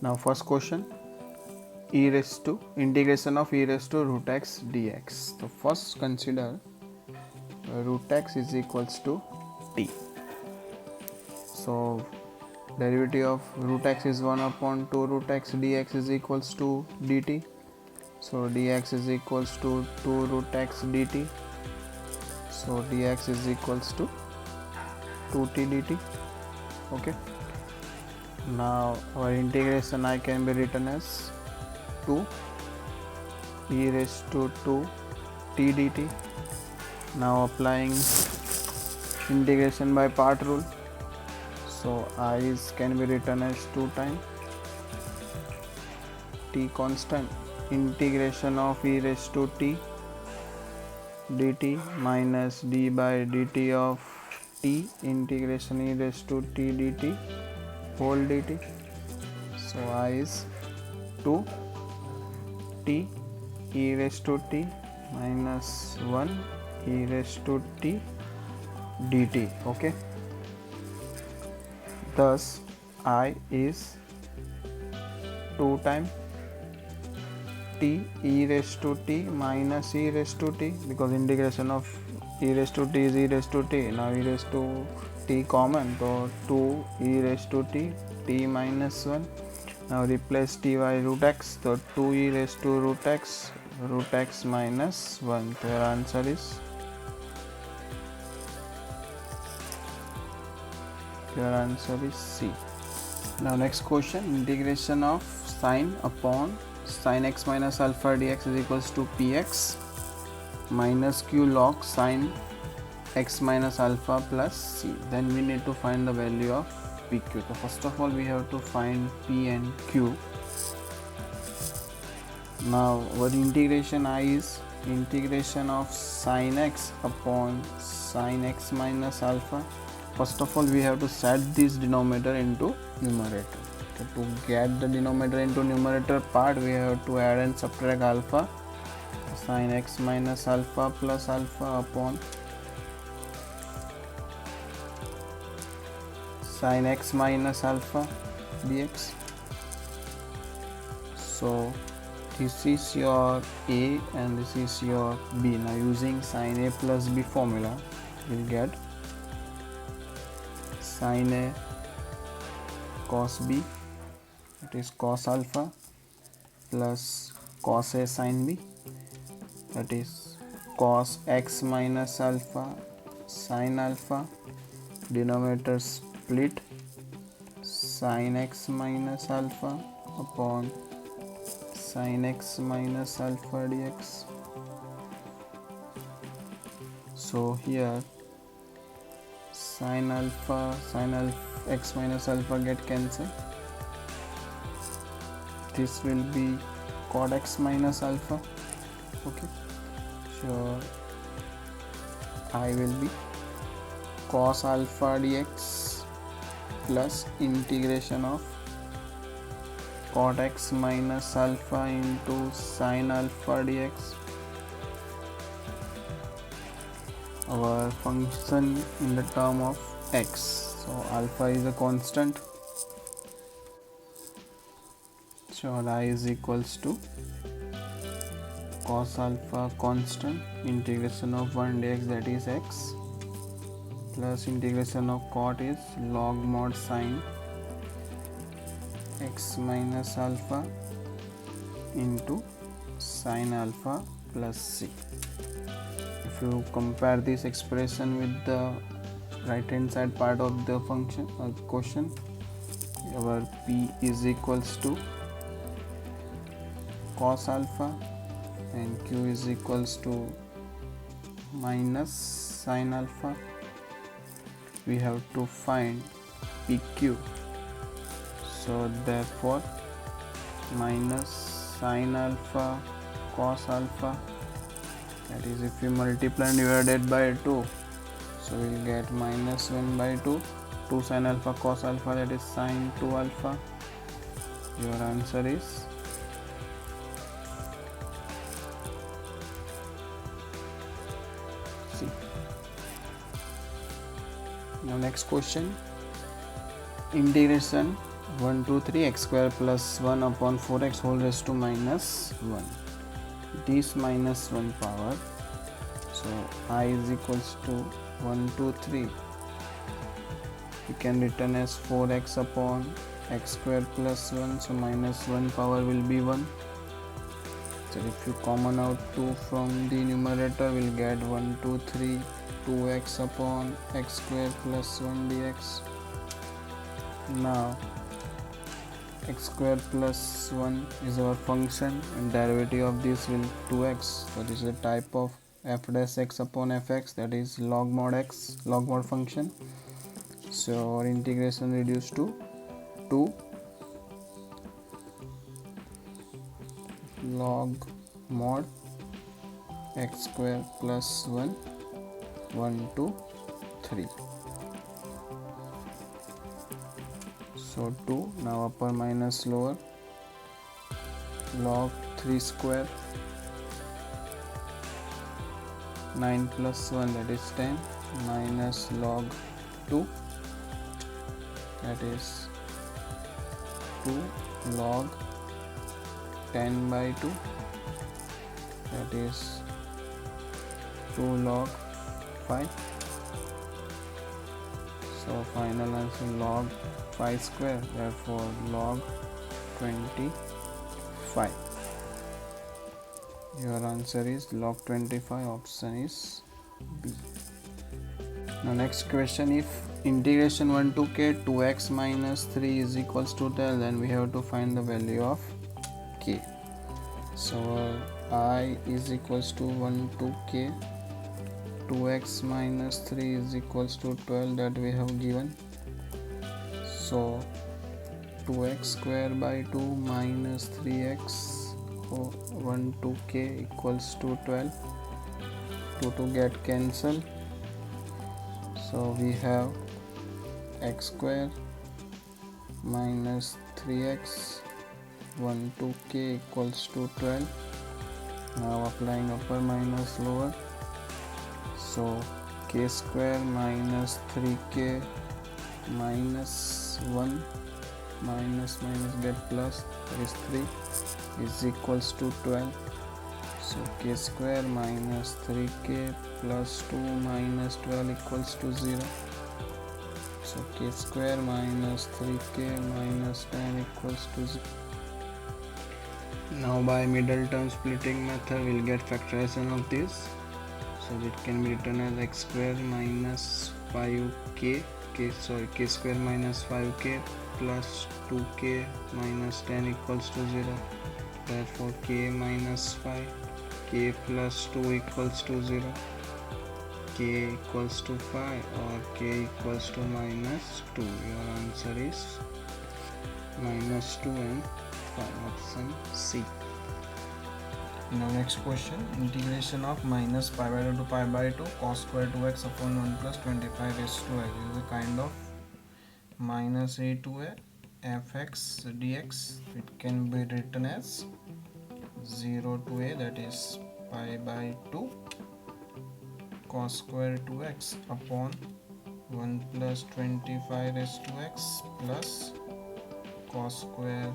Now first question, e raised to integration of e raised to root x dx. So first consider root x is equals to t. So derivative of root x is 1 upon 2 root x dx is equals to dt. So dx is equals to 2 root x dt. So dx is equals to 2t dt. Okay. Now our integration I can be written as 2 e raised to 2 t dt. Now applying integration by part rule, so I can be written as 2 times t constant integration of e raised to t dt minus d by dt of t integration e raised to t dt whole dt. So I is 2 t e raised to t minus 1 e raised to t dt. Okay, thus I is 2 times t e raised to t minus e raised to t, because integration of e raised to t is e raised to t. Now e raised to t common, so 2 e raised to t t minus 1. Now replace t by root x, so 2 e raised to root x minus 1. So your answer is C. Now next question, integration of sine upon sin x minus alpha dx is equals to px minus q log sin x minus alpha plus c. Then we need to find the value of pq. So first of all we have to find p and q. Now our integration I is integration of sin x upon sin x minus alpha. First of all we have to set this denominator into numerator. Okay, to get the denominator into numerator part we have to add and subtract alpha, sin x minus alpha plus alpha upon sin x minus alpha dx. So this is your a and this is your b. Now using sin a plus b formula we'll get sin a cos b, that is cos alpha, plus cos a sin b, that is cos x minus alpha sin alpha, denominator split, sin x minus alpha upon sin x minus alpha dx. So here sin x minus alpha get cancelled. This will be cot x minus alpha. Okay, so I will be cos alpha dx plus integration of cot x minus alpha into sin alpha dx. Our function in the term of x, so alpha is a constant, so I is equals to cos alpha constant integration of 1 dx, that is x, plus integration of cot is log mod sin x minus alpha into sin alpha plus c. If you compare this expression with the right hand side part of the function or question, our p is equals to cos alpha and q is equals to minus sin alpha. We have to find pq, so therefore minus sin alpha cos alpha, that is if we multiply and divided by 2, so we will get minus 1 by 2, 2 sin alpha cos alpha, that is sin 2 alpha. Your answer is C. Now next question, integration 1 2 3 x square plus 1 upon 4x whole raised to minus 1. This minus 1 power, so I is equals to 1 2 3, we can written as 4x upon x square plus 1, so minus 1 power will be 1. So if you common out 2 from the numerator, we'll get 1 2 3 2x upon x square plus 1 dx. Now x square plus 1 is our function and derivative of this will 2x. So this is a type of f dash x upon fx, that is log mod x, log mod function. So our integration reduced to 2 log mod x square plus 1 1 2 3. So 2, now upper minus lower, log 3 square, 9 plus 1 that is 10, minus log 2 that is 2 log 10 by 2, that is 2 log 5. So final answer log 5 square, therefore log 25. Your answer is log 25, option is B. Now next question, if integration 1 to k 2x minus 3 is equals to 12, then we have to find the value of k. So I is equals to 1 to k 2x minus 3 is equals to 12 that we have given. So 2x square by 2 minus 3x 1 to k equals to 12. 2 to get cancelled. So we have x square minus 3x 1 to k equals to 12. Now applying upper minus lower. So k square minus 3k minus 1 minus get plus, that is 3, is equals to 12. So k square minus 3k plus 2 minus 12 equals to 0. So k square minus 3k minus 10 equals to 0. Now by middle term splitting method we'll get factorization of this. So it can be written as x square minus 5k k square minus 5k plus 2k minus 10 equals to 0. Therefore k minus 5, k plus 2 equals to 0, k equals to 5 or k equals to minus 2. Your answer is minus 2 and 5, option C. Now next question, integration of minus pi by 2 to pi by 2 cos square 2x upon 1 plus 25 raised to x is a kind of minus a to a fx dx. It can be written as 0 to a, that is pi by 2 cos square 2x upon 1 plus 25 raised to x plus cos square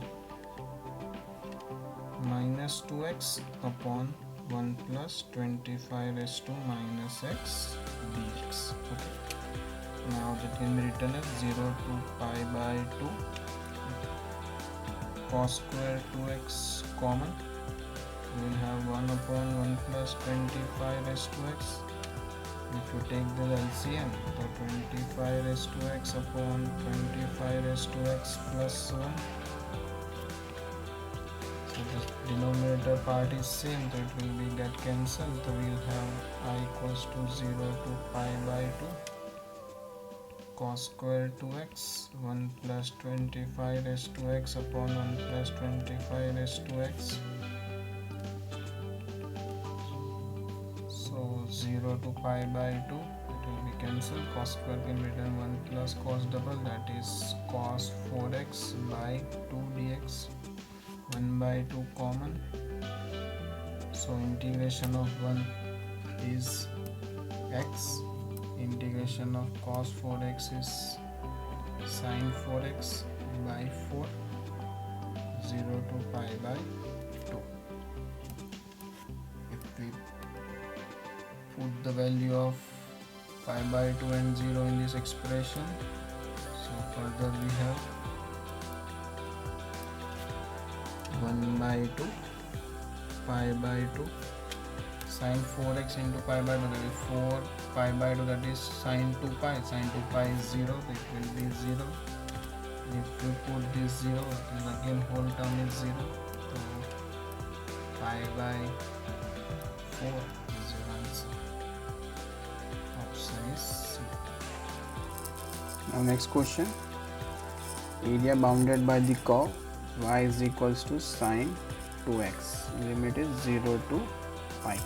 minus 2x upon 1 plus 25 raised to minus x dx. Okay. Now that can be written as 0 to pi by 2 cos square 2x common. We will have 1 upon 1 plus 25 raised to x. If you take the LCM, so 25 raised to x upon 25 raised to x plus 1. So the denominator part is same, so it will be get cancelled. So we will have I equals to 0 to pi by 2 cos square 2x 1 plus 25 raised to x upon 1 plus 25 raised to x. So 0 to pi by 2, it will be cancelled. Cos square can be written 1 plus cos double, that is cos 4x by 2 dx. 1 by 2 common. So integration of 1 is x. Integration of cos 4x is sin 4x, by 4, 0 to pi by 2. If we put the value of pi by 2 and 0 in this expression, so further we have 1 by 2 pi by 2 sine 4x into pi by 2, that is 4 pi by 2, that is sine 2 pi. Sine 2 pi is 0, it will be 0. If we put this 0, then again whole term is 0, so pi by 4 is your answer. Option is C. Now next question, area bounded by the curve y is equals to sine 2x, limit is 0 to pi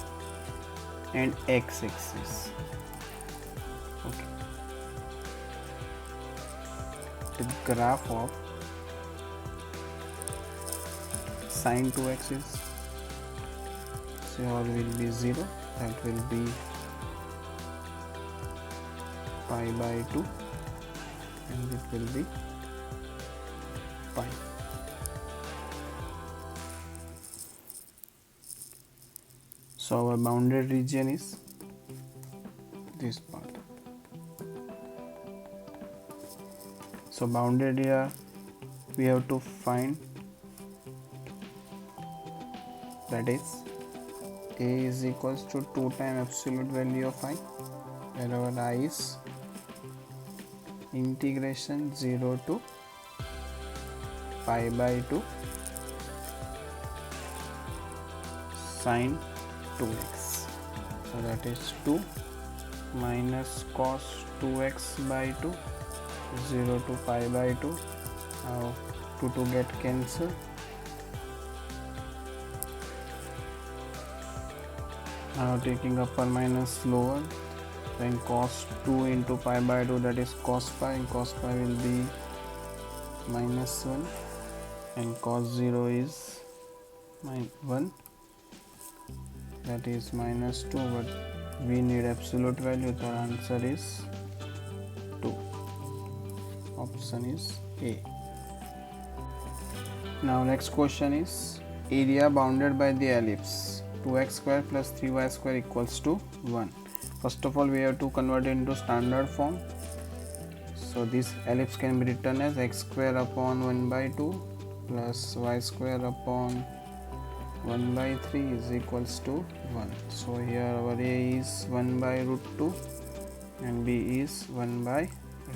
and x axis. Okay, the graph of sine 2x is, so will be 0, that will be pi by 2 and it will be pi. So our bounded region is this part. So bounded area we have to find, that is a is equals to 2 times absolute value of I, where our I is integration 0 to pi by 2 sine 2x, so that is 2 minus cos 2x by 2, 0 to pi by 2. Now 2 get cancelled, now taking upper minus lower, then cos 2 into pi by 2, that is cos pi, and cos pi will be minus 1 and cos 0 is 1, that is minus 2, but we need absolute value, the answer is 2. Option is A. Now next question is area bounded by the ellipse 2x square plus 3y square equals to 1. First of all we have to convert it into standard form. So this ellipse can be written as x square upon 1 by 2 plus y square upon 1 by 3 is equals to 1. So here our A is 1 by root 2 and B is 1 by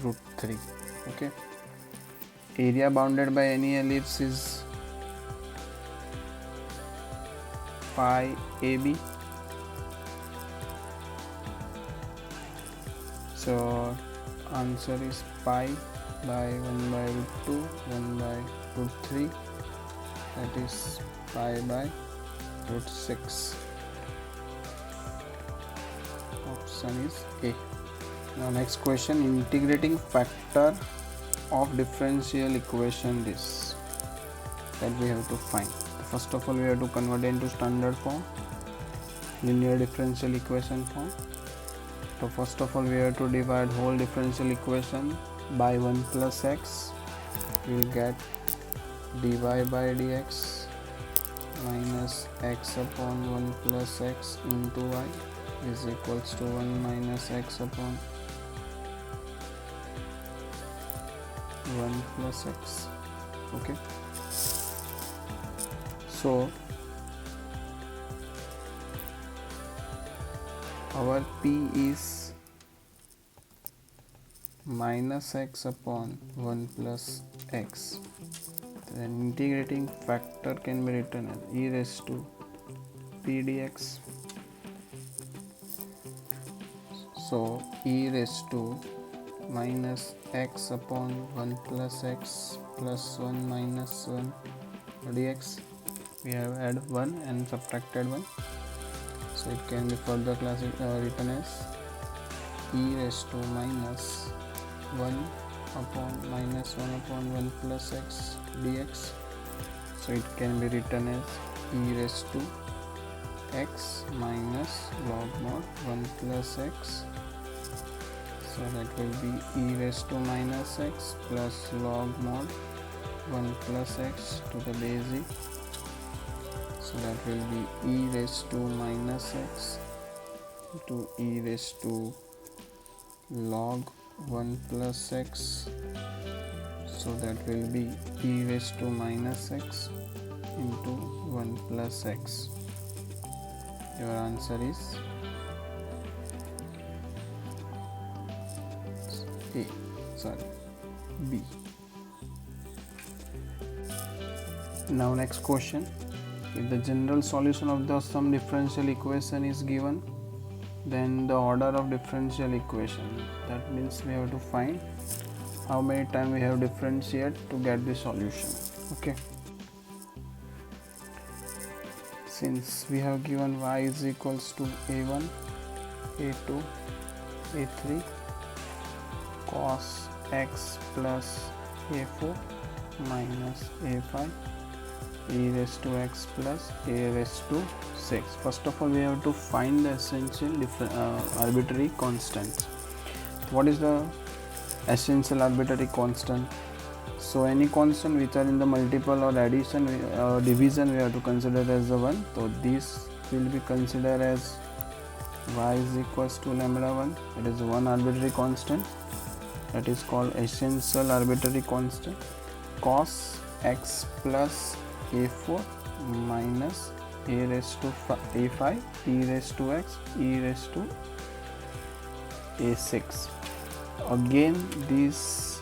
root 3. Okay. Area bounded by any ellipse is pi AB. So answer is pi by 1 by root 2, 1 by root 3, that is pi by root 6. Option is A. Now next question, integrating factor of differential equation, this that we have to find. First of all we have to convert it into standard form, linear differential equation form. So first of all we have to divide whole differential equation by 1 plus x, we will get dy by dx minus x upon 1 plus x into y is equals to 1 minus x upon 1 plus x. Okay, so our p is minus x upon 1 plus x, then integrating factor can be written as e raised to p dx. So e raised to minus x upon 1 plus x plus 1 minus 1 dx, we have added 1 and subtracted 1, so it can be further written as e raised to minus 1 upon minus 1 upon 1 plus x dx, so it can be written as e raised to x minus log mod 1 plus x, so that will be e raised to minus x plus log mod 1 plus x to the base e, so that will be e raised to minus x to e raised to log 1 plus x, so that will be e raised to minus x into 1 plus x. Your answer is B. Now next question, if the general solution of the some differential equation is given, then the order of differential equation, that means we have to find how many times we have differentiate to get the solution. Okay, since we have given y is equals to a1, a2, a3 cos x plus a4 minus a5 e raised to x plus a raised to 6. First of all, we have to find the essential arbitrary constants. What is the essential arbitrary constant? So any constant which are in the multiple or addition or division, we have to consider as the 1. So this will be considered as y is equals to lambda 1. It is one arbitrary constant, that is called essential arbitrary constant. Cos x plus a4 minus a raised to a5 e raised to x e raised to a6. Again, this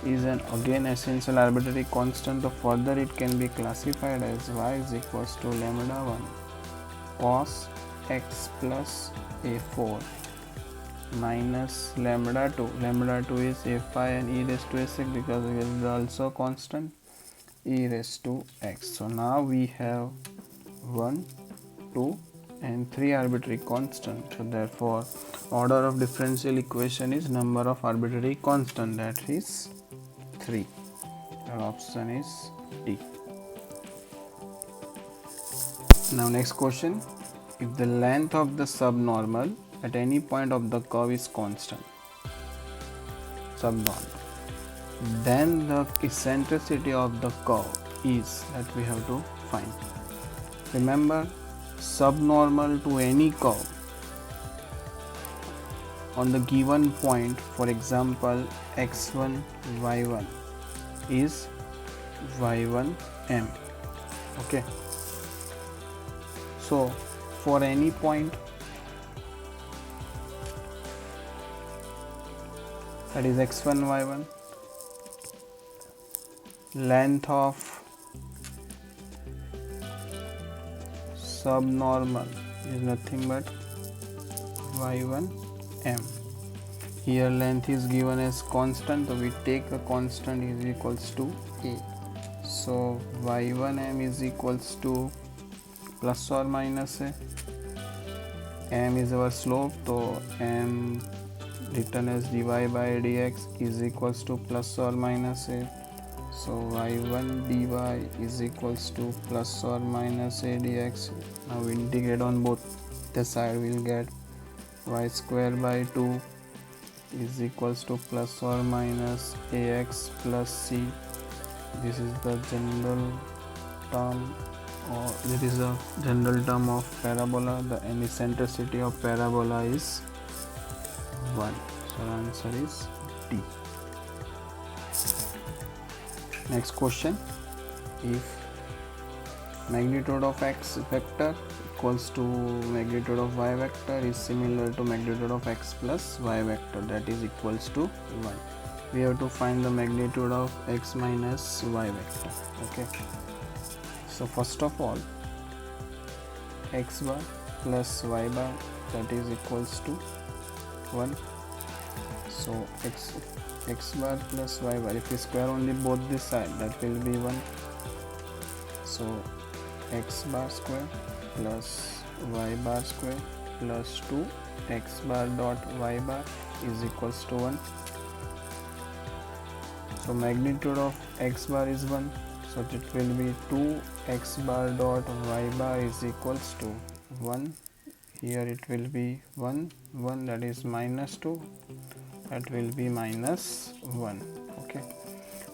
is an essential arbitrary constant. So further it can be classified as y is equals to lambda 1 cos x plus a4 minus lambda 2. Lambda 2 is a5 and e raised to a6 because it is also constant, e raised to x. So now we have 1, 2 and 3 arbitrary constants. So therefore order of differential equation is number of arbitrary constant, that is 3. Our option is D. Now next question, if the length of the subnormal at any point of the curve is constant, subnormal, then the eccentricity of the curve is, that we have to find. Remember, subnormal to any curve on the given point, for example x1 y1 is y1m. Okay, so for any point, that is x1 y1, length of subnormal is nothing but y1m. Here length is given as constant, so we take a constant is equals to a. So y1m is equals to plus or minus a. M is our slope, so m written as dy by dx is equals to plus or minus a. So y1 dy is equals to plus or minus a dx. Now we integrate on both the side, we will get y square by 2 is equals to plus or minus ax plus c. This is the general term, or this is the general term of parabola. The eccentricity of parabola is 1. So answer is D. Next question, if magnitude of x vector equals to magnitude of y vector is similar to magnitude of x plus y vector, that is equals to 1. We have to find the magnitude of x minus y vector. Okay, so first of all, x bar plus y bar, that is equals to 1. So x bar plus y bar, if we square only both this side, that will be 1. So x bar square plus y bar square plus 2 x bar dot y bar is equals to 1. So magnitude of x bar is 1, so it will be 2 x bar dot y bar is equals to 1. Here it will be 1, 1, that is minus 2, that will be minus 1. Okay,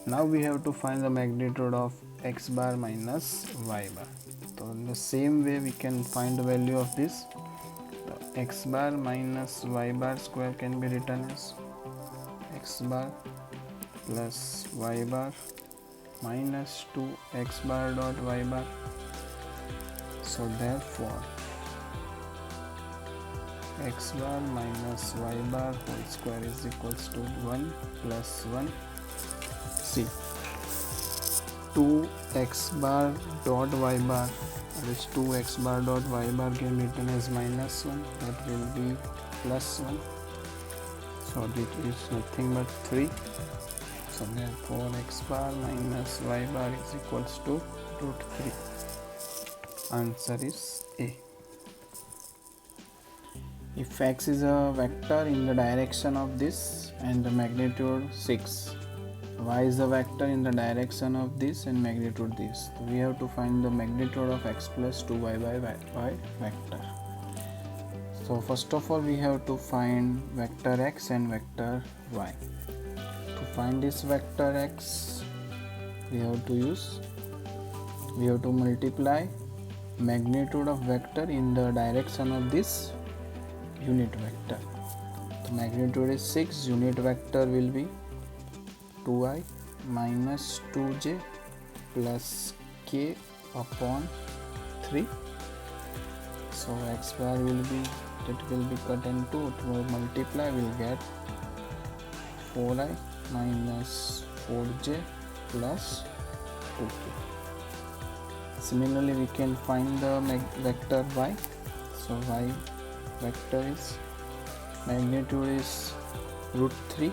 Now we have to find the magnitude of x bar minus y bar. So in the same way we can find the value of this. The x bar minus y bar square can be written as x bar plus y bar minus 2 x bar dot y bar. So therefore x bar minus y bar whole square is equals to 1 plus 1. See, 2x bar dot y bar, that is 2x bar dot y bar can be written as minus 1, that will be plus 1. So it is nothing but 3. So therefore x bar minus y bar is equals to root 3. Answer is A. If x is a vector in the direction of this and the magnitude 6, y is a vector in the direction of this and magnitude this, so we have to find the magnitude of x plus 2y by y vector. So first of all we have to find vector x and vector y. To find this vector x, we have to multiply magnitude of vector in the direction of this unit vector. The magnitude is 6, unit vector will be 2i minus 2j plus k upon 3. So x bar will be, it will be cut into, it will multiply, will get 4i minus 4j plus 2k. Similarly we can find the vector y. So y vector is, magnitude is root 3,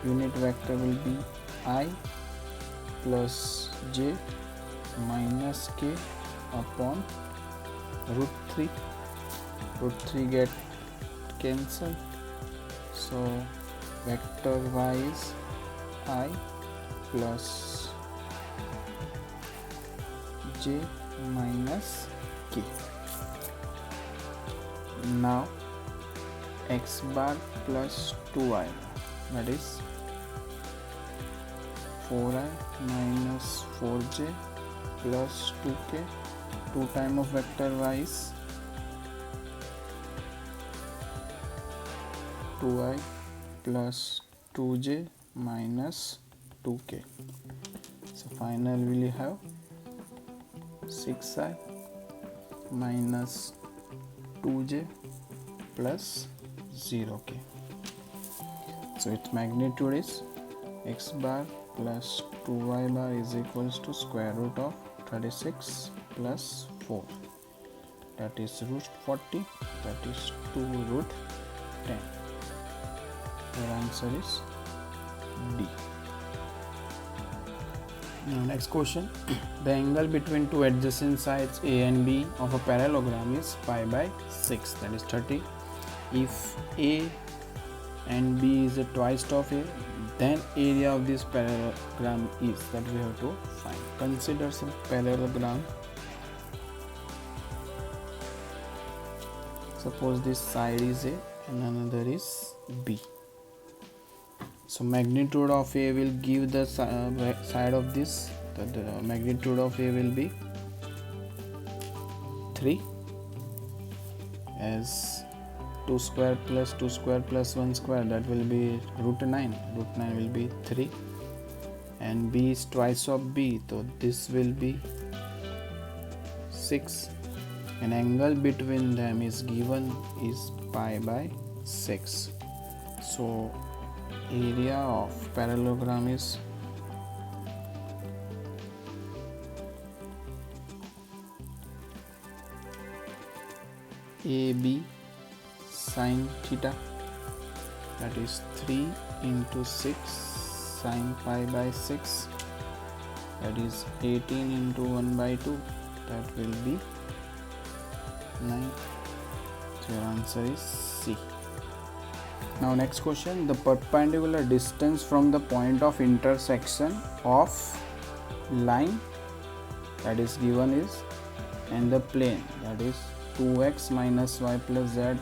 unit vector will be I plus j minus k upon root 3. Root 3 get cancelled, so vector y is I plus j minus k. Now x bar plus 2i, that is 4i minus 4j plus 2k. 2 times of vector y is 2i plus 2j minus 2k. So finally we will have 6i minus 2j plus 0k. So its magnitude is x bar plus 2y bar is equals to square root of 36 plus 4, that is root 40, that is 2 root 10. Your answer is D. Now next question. The angle between two adjacent sides A and B of a parallelogram is pi by 6, that is 30. If A and B is a twice of A, then area of this parallelogram is, that we have to find. Consider some parallelogram. Suppose this side is A and another is B. So magnitude of A will give the side of this, the magnitude of A will be 3, as 2 square plus 2 square plus 1 square, that will be root 9. Root 9 will be 3, and B is twice of B, so this will be 6, and angle between them is given is pi by 6. So area of parallelogram is AB sin theta, that is 3 into 6 sin pi by 6, that is 18 into 1 by 2, that will be 9. So your answer is C. Now next question, the perpendicular distance from the point of intersection of line that is given is, and the plane, that is 2x minus y plus z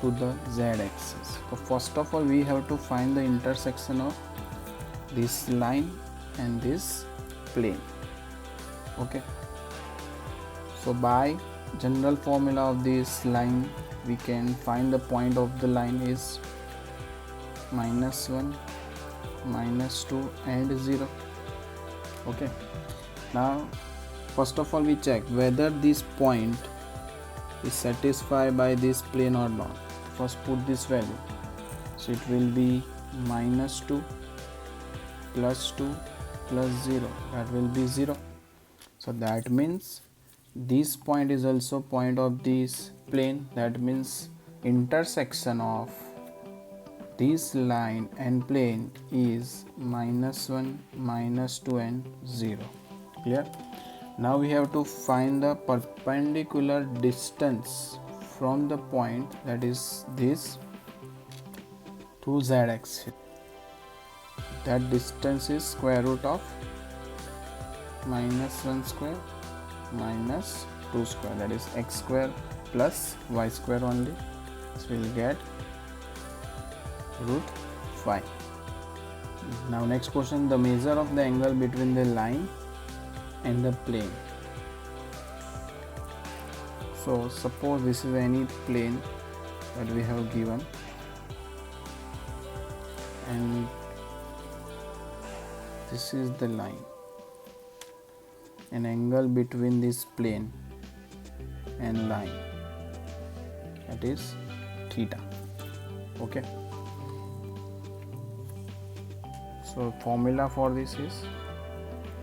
to the z axis. So first of all we have to find the intersection of this line and this plane. Okay, so by general formula of this line we can find the point of the line is -1, -2 and 0. Okay, now first of all we check whether this point is satisfied by this plane or not. First put this value, so it will be -2 plus 2 plus 0, that will be 0. So that means this point is also point of this plane, that means intersection of this line and plane is -1, -2 and 0. Clear? Now we have to find the perpendicular distance from the point, that is this, to z axis. That distance is square root of -1 square minus 2 square, that is x square plus y square only. So we will get √5. Now next question, the measure of the angle between the line and the plane. So suppose this is any plane that we have given, and this is the line. An angle between this plane and line, that is theta. Okay, so formula for this is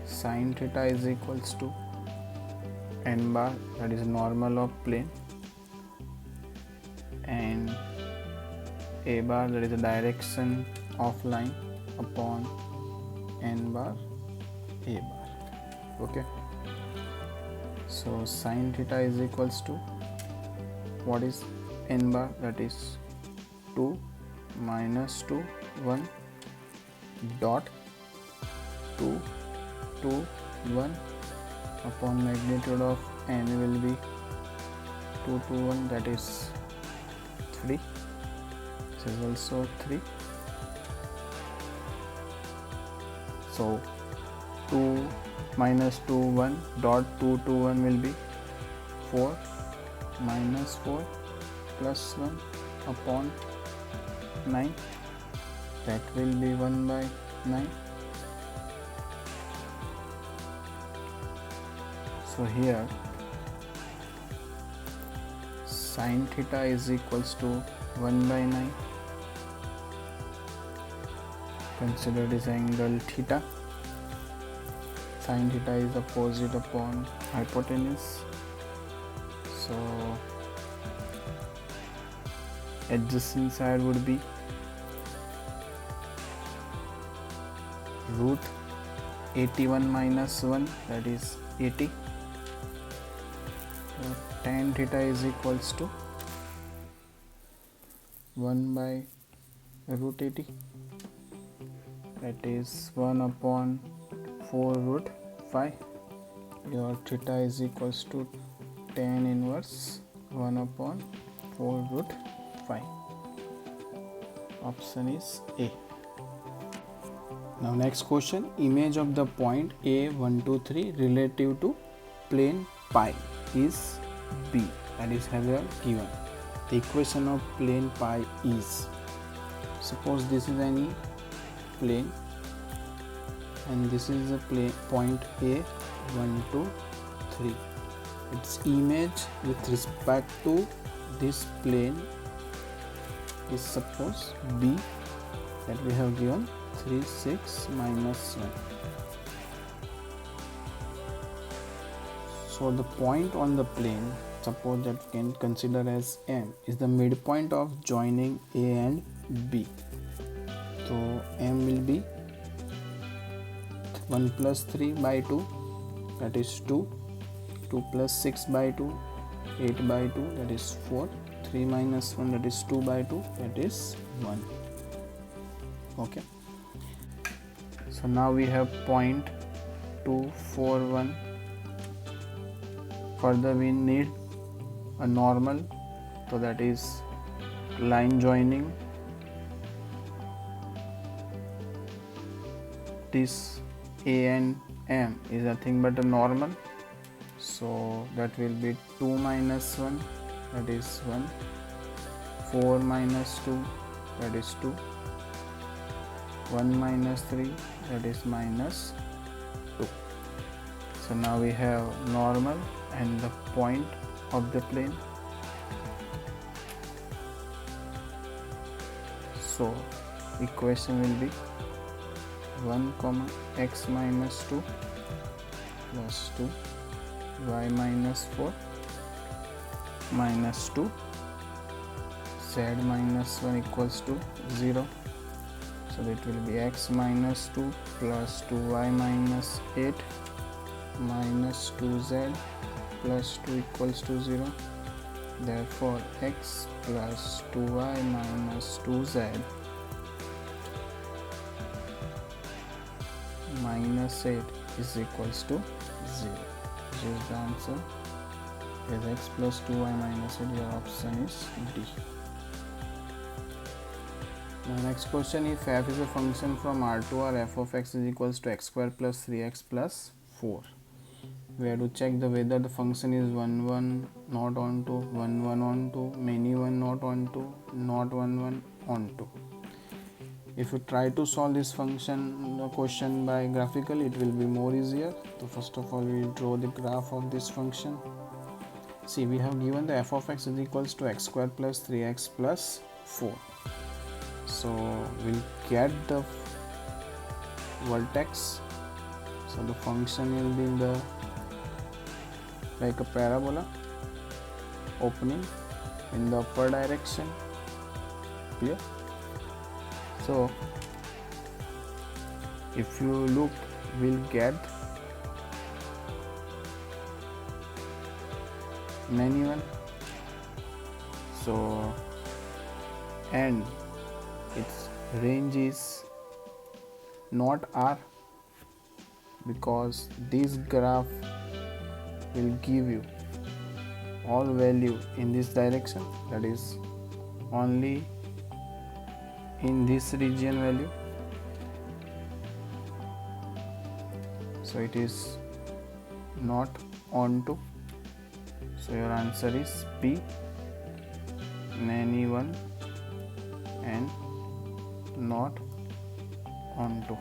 sin theta is equals to n bar, that is normal of plane, and a bar, that is the direction of line, upon n bar a bar. Okay, so sin theta is equals to, what is n bar, that is 2 minus 2 1 dot 2 2 1 upon magnitude of n will be 2 2 1, that is 3. This is also 3. So 2 minus 2 1 dot 2 2 1 will be 4 minus 4 plus 1 upon 9, that will be 1 by 9. So here sin theta is equals to 1 by 9. Consider this angle theta. Sin theta is opposite upon hypotenuse. So adjacent side would be √81 minus 1, that is 80. So tan theta is equals to 1 by √80, that is 1 upon 4√5. Your theta is equals to tan inverse 1 upon 4√5. Option is A. Now next question, image of the point A123 relative to plane pi is B, that is here given. The equation of plane pi is, suppose this is any plane and this is a point A123. Its image with respect to this plane is suppose B, that we have given 3 6 minus 1. So the point on the plane, suppose that we can consider as M, is the midpoint of joining A and B. So M will be 1 plus 3 by 2, that is 2. 2 plus 6 by 2, 8 by 2, that is 4. 3 minus 1, that is 2 by 2, that is 1. Okay, so now we have point 2 4 1. Further we need a normal, so that is line joining this a and m is nothing but a normal, so that will be 2 minus 1, that is 1, 4 minus 2, that is 2, 1 minus 3, that is minus 2. So now we have normal and the point of the plane. So equation will be 1 comma x minus 2 plus 2 y minus 4 minus 2 z minus 1 equals to 0. So that will be x minus 2 plus 2y minus 8 minus 2z plus 2 equals to 0. Therefore x plus 2y minus 2z minus 8 is equals to 0. This is the answer. Is x plus 2y minus 8. Your option is D. Now next question, if f is a function from R to R, f of x is equals to x square plus 3x plus 4. We have to check whether the function is 1 1 not onto, 1 1 onto, many 1 not onto, not 1 1 onto. If you try to solve this question by graphical, it will be more easier. So first of all, we will draw the graph of this function. See, we have given the f of x is equals to x square plus 3x plus 4. So we'll get the vertex. So the function will be in the like a parabola opening in the upper direction. Clear? So if you look, we'll get many one. So and its range is not R, because this graph will give you all value in this direction, that is only in this region value. So it is not onto. So your answer is B, many one and not onto.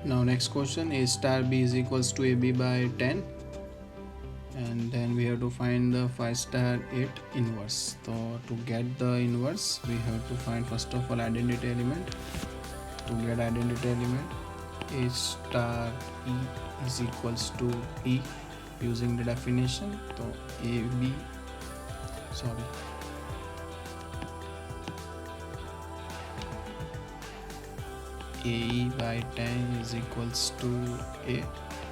Now next question, a star b is equals to ab by 10, and then we have to find the 5 star 8 inverse. So to get the inverse, we have to find first of all identity element. To get identity element, a star e is equals to e using the definition. So AE by 10 is equals to A,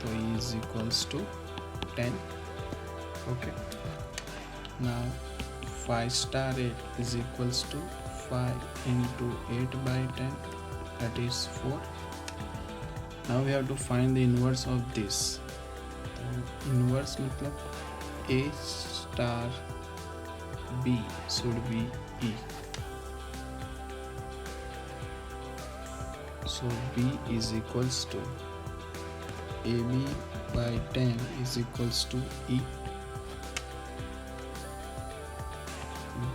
so E is equals to 10. Okay. Now 5 star 8 is equals to 5 into 8 by 10, that is 4. Now we have to find the inverse of this. So inverse matlab A star B should be E. So B is equals to AB by 10 is equals to E.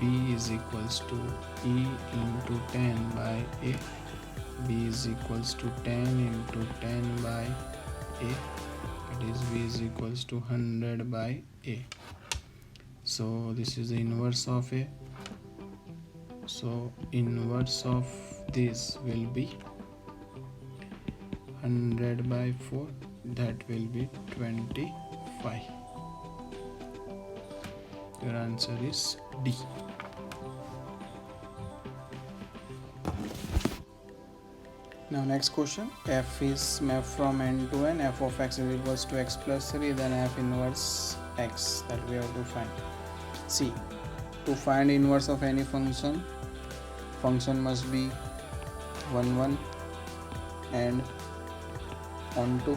B is equals to E into 10 by A. B is equals to 10 into 10 by A. That is B is equals to 100 by A. So this is the inverse of A. So inverse of this will be 100 by 4, that will be 25. Your answer is D. Now next question, f is mapped from n to n, f of x is equals to x plus 3, then f inverse x, that we have to find. See, to find inverse of any function must be 1 1 and onto.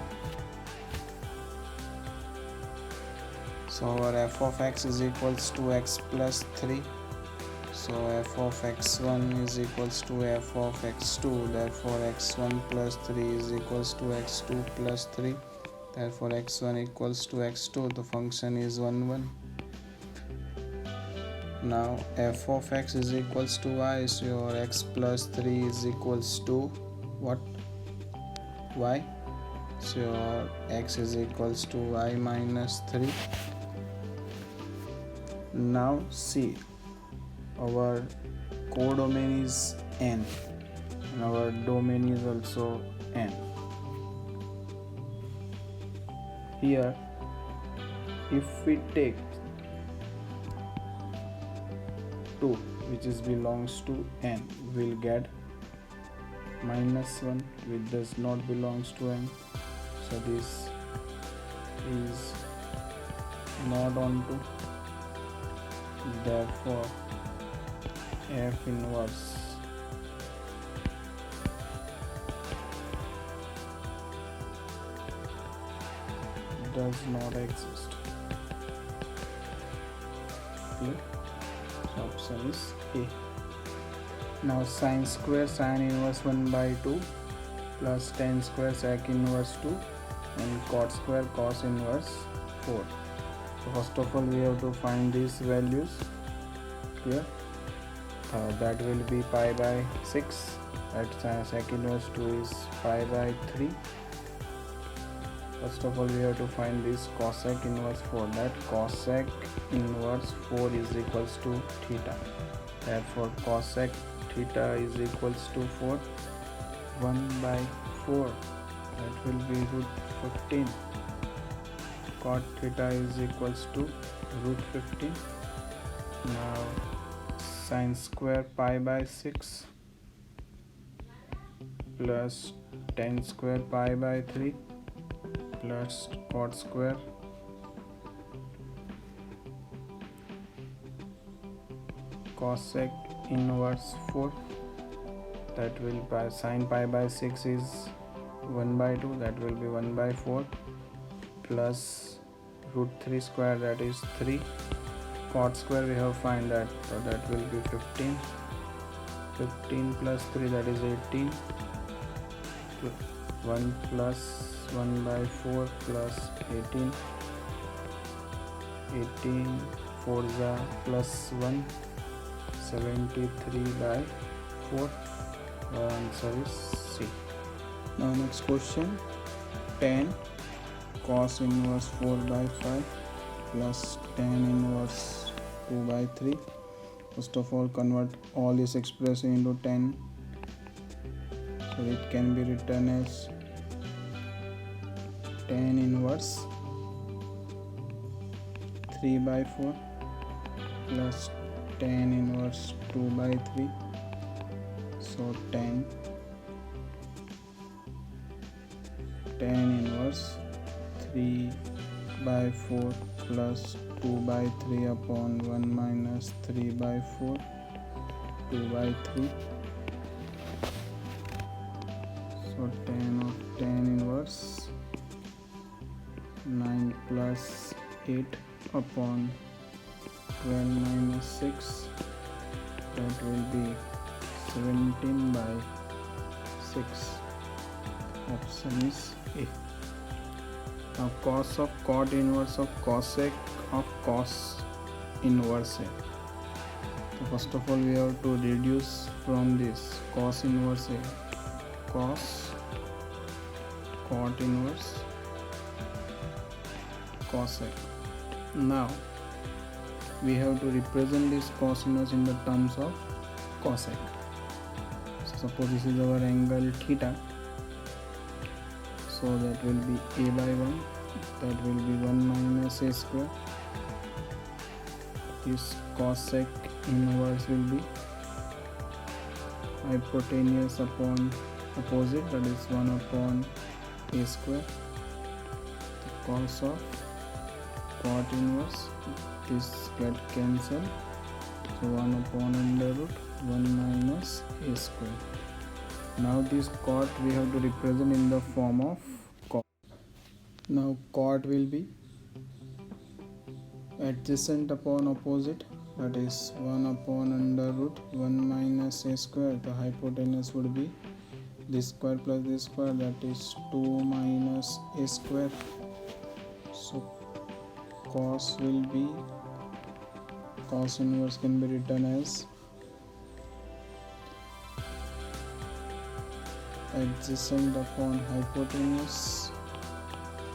So our f of x is equals to x plus 3. So f of x1 is equals to f of x2, therefore x1 plus 3 is equals to x2 plus 3, therefore x1 equals to x2. The function is 1 1. Now f of x is equals to y, so your x plus 3 is equals to what? Y. So your x is equals to y minus 3. Now see, our codomain is n and our domain is also n. Here if we take 2 which is belongs to n, we'll get minus 1 which does not belongs to n, so this is not onto, therefore f inverse does not exist. Clear? So option is A. Now sine square sine inverse 1 by 2 plus tan square sec inverse 2 and cot square cos inverse 4. So first of all we have to find these values. Clear? That will be pi by 6, that sec inverse 2 is pi by 3. First of all we have to find this cosec inverse 4, that cosec inverse 4 is equals to theta, therefore cosec theta is equals to 4, 1 by 4, that will be root 15. Cot theta is equals to root 15. Now sine square pi by 6 plus tan square pi by 3 plus cot square cosec inverse 4, that will by sine pi by 6 is 1 by 2, that will be 1 by 4 plus root 3 square, that is 3. Cot square we have find that, so that will be 15. 15 plus 3, that is 18. 1 plus 1 by 4 plus 18. 18 4 plus 1, 73 by 4. Our answer is C. Now next question, tan cos inverse 4 by 5 plus tan inverse 2 by 3. First of all convert all this expression into tan, so it can be written as tan inverse 3 by 4 plus tan inverse 2 by 3, so tan inverse 3 by 4 plus 2 by 3 upon 1 minus 3 by 4, 2 by 3, so tan of tan inverse 9 plus 8 upon 12 minus 6, that will be 17 by 6. Option is A. Now cos of cot inverse of cosec of cos inverse A. So first of all we have to reduce from this cos inverse A, cos cot inverse cosec. Now we have to represent this cos inverse in the terms of cosec. So suppose this is our angle theta, so that will be a by 1, that will be 1 minus a square. This cosec inverse will be hypotenuse upon opposite, that is 1 upon a square. The cos of cot inverse, this get cancelled, so 1 upon under root 1 minus a square. Now this cot we have to represent in the form of cot. Now cot will be adjacent upon opposite, that is 1 upon under root 1 minus a square. The hypotenuse would be this square plus this square, that is 2 minus a square. So cos will be, cos inverse can be written as adjacent upon hypotenuse.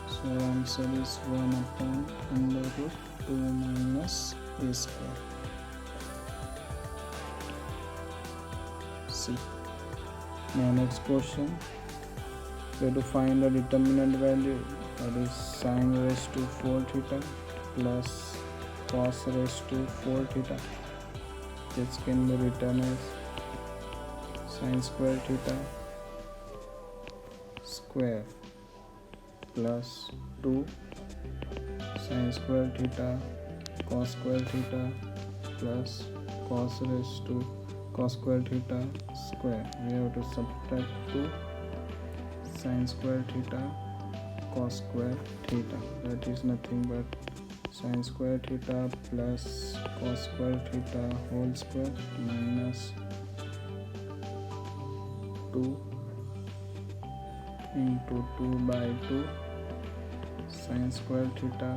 So answer is 1 upon under root 2 minus a square. C. Now next question, we have to find the determinant value, that is sin raised to 4 theta plus cos raised to 4 theta. This can be written as sin square theta square plus 2 sin square theta cos square theta plus cos raised to cos square theta square. We have to subtract 2 sin square theta cos square theta, that is nothing but sin square theta plus cos square theta whole square minus 2 into 2 by 2 sin square theta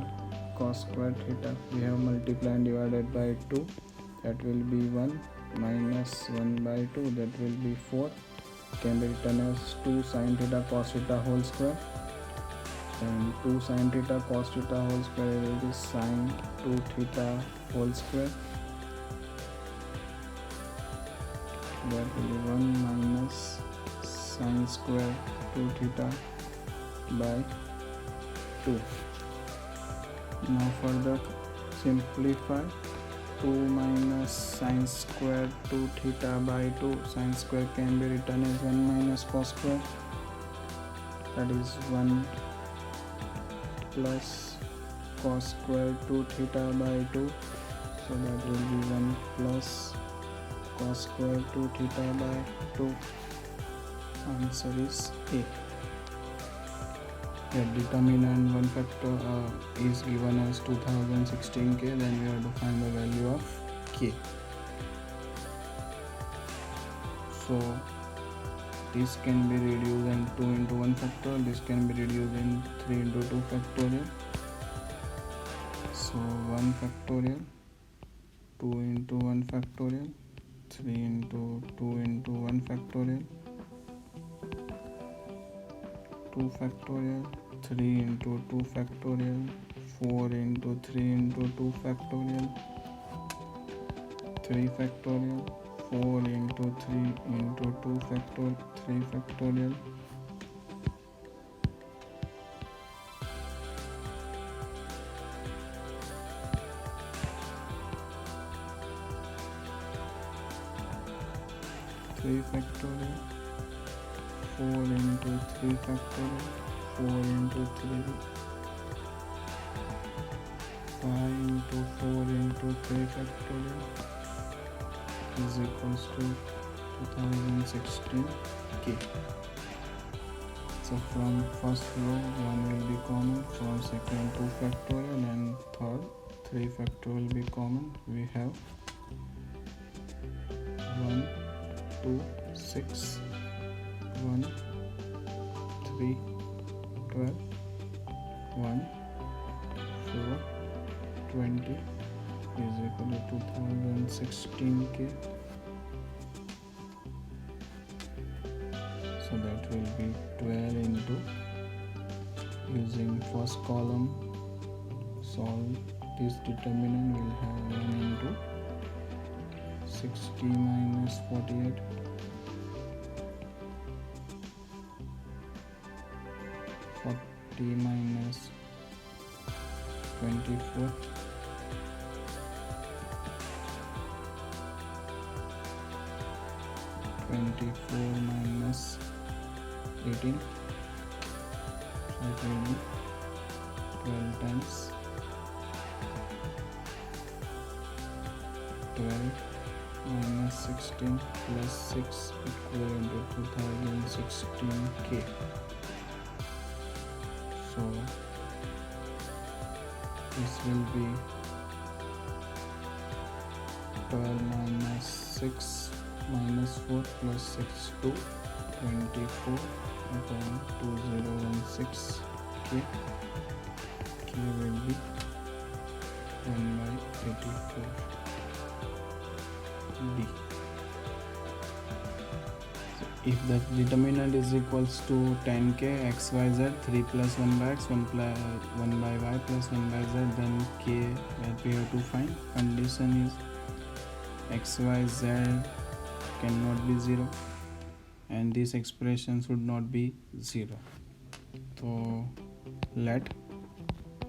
cos square theta. We have multiplied and divided by 2, that will be 1 minus 1 by 2, that will be 4, can be written as 2 sin theta cos theta whole square, and 2 sin theta cos theta whole square will be sin 2 theta whole square, that will be 1 minus sin square 2 theta by 2. Now further simplify, 2 minus sin square 2 theta by 2, sin square can be written as 1 minus cos square, that is 1 plus cos square 2 theta by 2, so that will be 1 plus cos square 2 theta by 2. Answer is A. The determinant 1 factor is given as 2016k, then we have to find the value of k. So this can be reduced in 2 into 1 factor, this can be reduced in 3 into 2 factorial. So 1 factorial, 2 into 1 factorial, 3 into 2 into 1 factorial, 2 factorial, 3 into 2 factorial, 4 into 3 into 2 factorial, 3 factorial, 4 into 3 into 2 factorial, 3 factorial, 3 factorial, 4 into 3 factorial, 4 into 3, 5 into 4 into 3 factorial is equals to 2016k. So from first row 1 will be common, from second 2 factorial, and third 3 factorial will be common. We have 1, 2, 6, 1, 3, 12, 1, 4, 20 is equal to 2016k. So that will be 12 into, using first column solve this determinant, will have 1 into 60 minus 48, 40 minus 24, 24 minus 18, so it will be 12 times 12 minus 16 plus 6 equivalent to 2016k. So this will be 12 minus 6 minus 4 plus 6 to 24 upon 2016 k. K will be 1 by 84 d. So if the determinant is equals to 10k x y z 3 plus 1 by x 1 by y plus 1 by z, then k that we have to find. Condition is x y z cannot be 0 and this expression should not be 0. So let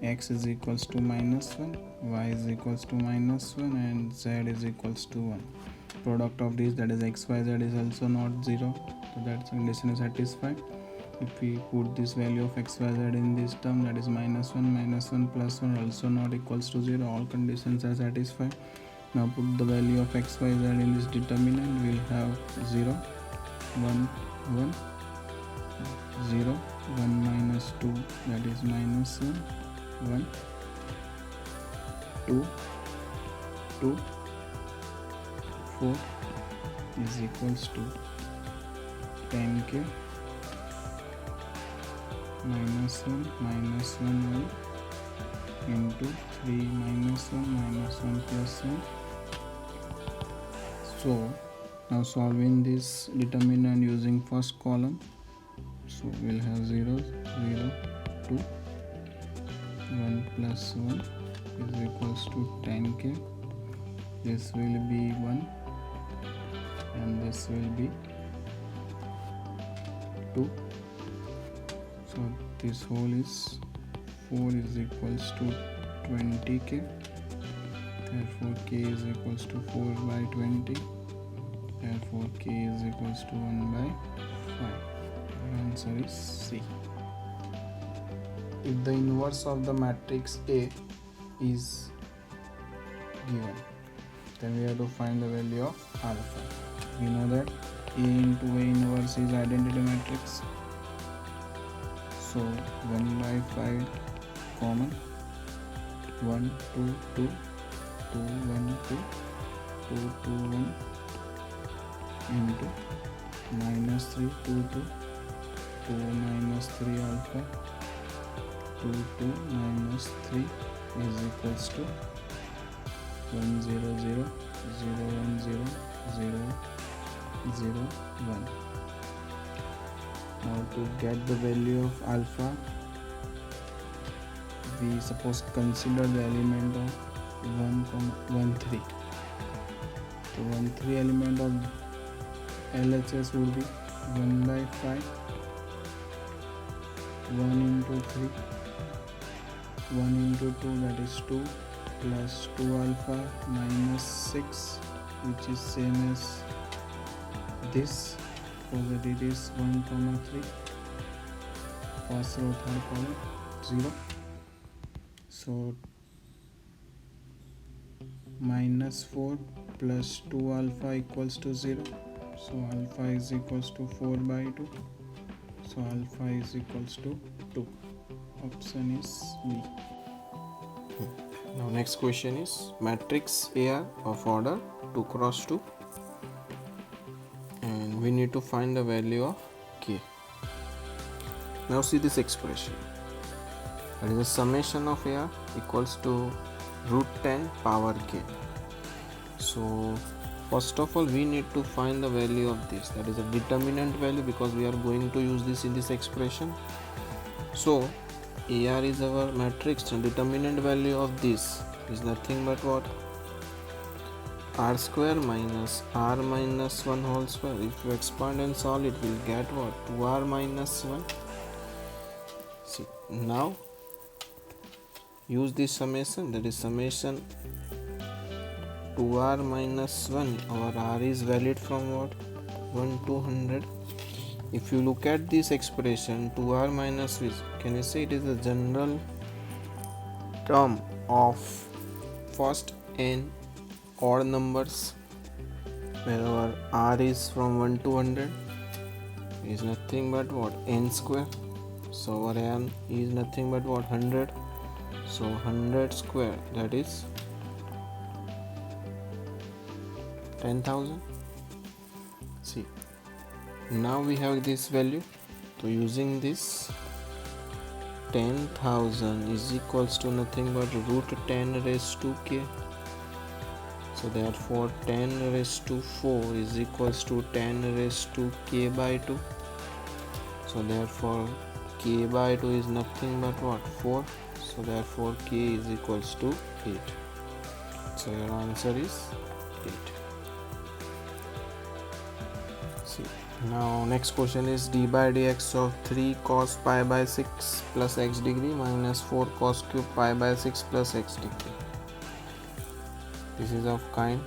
x is equals to minus 1, y is equals to minus 1 and z is equals to 1. Product of this, that is x y z, is also not 0, so that condition is satisfied. If we put this value of x y z in this term, that is minus 1 plus 1 also not equals to 0, all conditions are satisfied. Now put the value of x y z in this determinant, we will have 0 1 1 0 1 minus 2, that is minus 1 1 2 2 4 is equals to 10k minus 1 1 into 3 minus 1 plus 1. So now solving this determinant using first column, so we'll have 0 0 2 1 plus 1 is equals to 10k. This will be 1 and this will be 2. So this whole is 4 is equals to 20k. Therefore k is equals to 4 by 20. Therefore k is equals to 1 by 5. The answer is C. If the inverse of the matrix A is given, then we have to find the value of alpha. We know that A into A inverse is identity matrix. So 1 by 5 common, 1 2 2 2 1 2 2 2 1 into minus 3 2 2 2 minus 3 alpha 2 2 minus 3 is equals to 1 0 0 0 1 0 0 0 1. Now to get the value of alpha, we suppose consider the element of 1 3. So 1 3 element of LHS would be 1 by 5 1 into 3 1 into 2, that is 2 plus 2 alpha minus 6, which is same as this, so that it is 1 comma 3, first row third column 0. So minus 4 plus 2 alpha equals to 0. So alpha is equals to 4 by 2. So alpha is equals to 2. Option is B. Now next question is matrix AR of order 2 cross 2 and we need to find the value of K. Now see this expression, that is the summation of AR equals to root 10 power K. So first of all we need to find the value of this, that is a determinant value, because we are going to use this in this expression. So AR is our matrix and determinant value of this is nothing but what? R square minus R minus 1 whole square. If you expand and solve it, will get what? 2R minus 1. See, now use this summation, that is summation 2R minus 1. Our R is valid from what? 1 to 100. If you look at this expression 2R minus which, can you say it is the general term of first n odd numbers, where our R is from 1 to 100 is nothing but what? N square. So our n is nothing but what? 100. So 100 square, that is 10,000. See, now we have this value. So using this, 10,000 is equals to nothing but root 10 raised to k. So therefore 10 raised to 4 is equals to 10 raised to k by 2. So therefore k by 2 is nothing but what? 4. So therefore k is equals to 8. So your answer is 8. See, now next question is d by dx of 3 cos pi by 6 plus x degree minus 4 cos cube pi by 6 plus x degree. This is of kind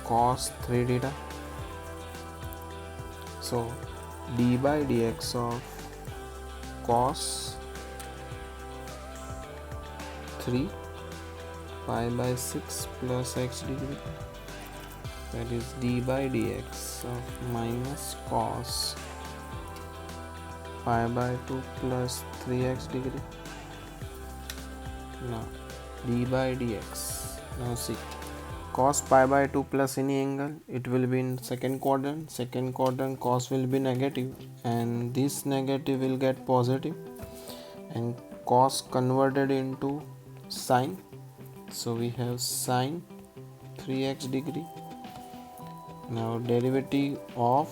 cos 3 theta. So d by dx of cos 3 pi by 6 plus x degree, that is d by dx of minus cos pi by 2 plus 3x degree. Now d by dx, now see, cos pi by 2 plus any angle, it will be in second quadrant. Second quadrant cos will be negative and this negative will get positive, and cos converted into sine. So we have sine 3x degree. Now derivative of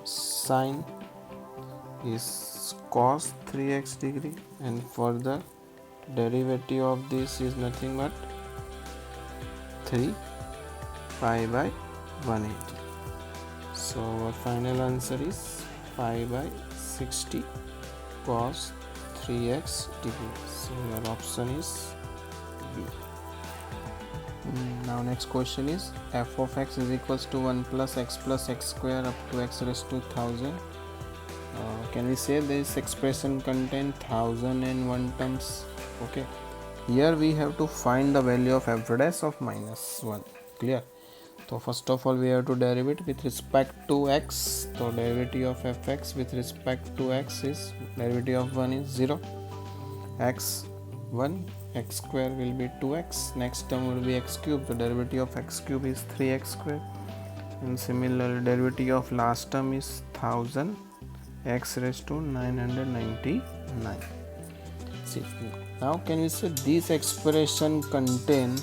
sine is cos 3x degree, and further derivative of this is nothing but 3 pi by 180. So our final answer is pi by 60 cos 3x degree. So your option is B. Now next question is f of x is equals to 1 plus x square up to x raised to 1000. Can we say this expression contain 1001 terms? Okay, here we have to find the value of f dash of minus 1. Clear? So first of all we have to derive it with respect to x. So derivative of fx with respect to x is, derivative of 1 is 0, x 1, x square will be 2x, next term will be x cube. The derivative of x cube is 3x square, and similarly derivative of last term is 1000 x raised to 999. See, now can we say this expression contain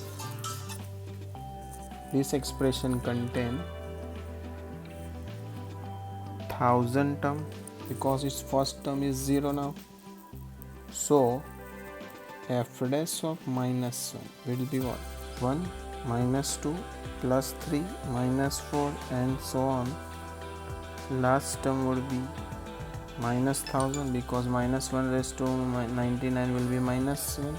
1000 term, because its first term is 0 now. So f dash of minus 1 will be what? 1 minus 2 plus 3 minus 4 and so on. Last term would be minus 1000, because minus 1 raised to 99 will be minus 1,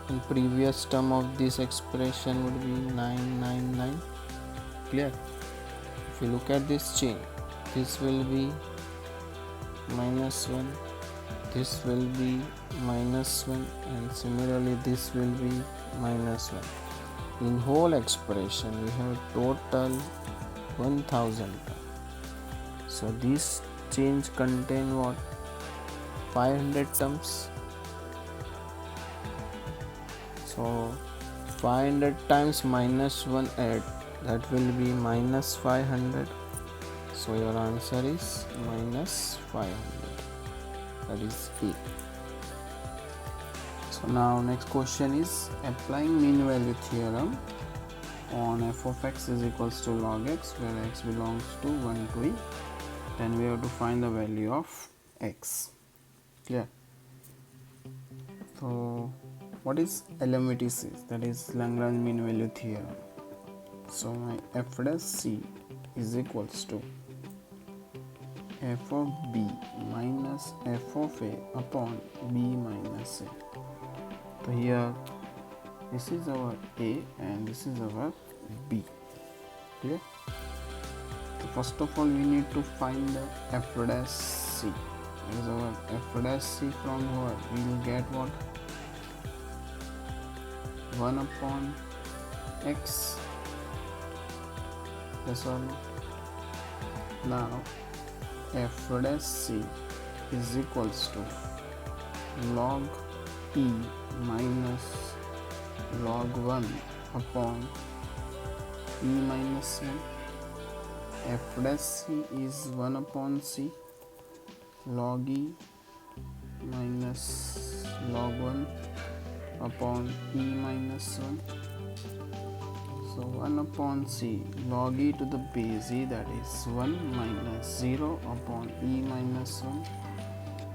and previous term of this expression would be 999. Clear? If you look at this chain, this will be minus 1, this will be minus 1, and similarly this will be minus 1. In whole expression we have total 1000. So this change contain what? 500 terms. So 500 times minus 1 add, that will be minus 500. So your answer is minus 500. That is A. So now next question is applying mean value theorem on f of x is equals to log x, where x belongs to 1 to e. Then we have to find the value of x. Clear? So what is LMVTC? That is Lagrange mean value theorem. So my f dash c is equals to f of b minus f of a upon b minus a. So here this is our a and this is our b. Clear? So first of all we need to find the f dash c. That is our f dash c, from where we will get what? 1 upon x. Yes or no? Now f dash c is equals to log e minus log 1 upon e minus 1. F dash c is 1 upon c log e minus log 1 upon e minus 1. So 1 upon c log e to the base e, that is 1 minus 0 upon e minus 1.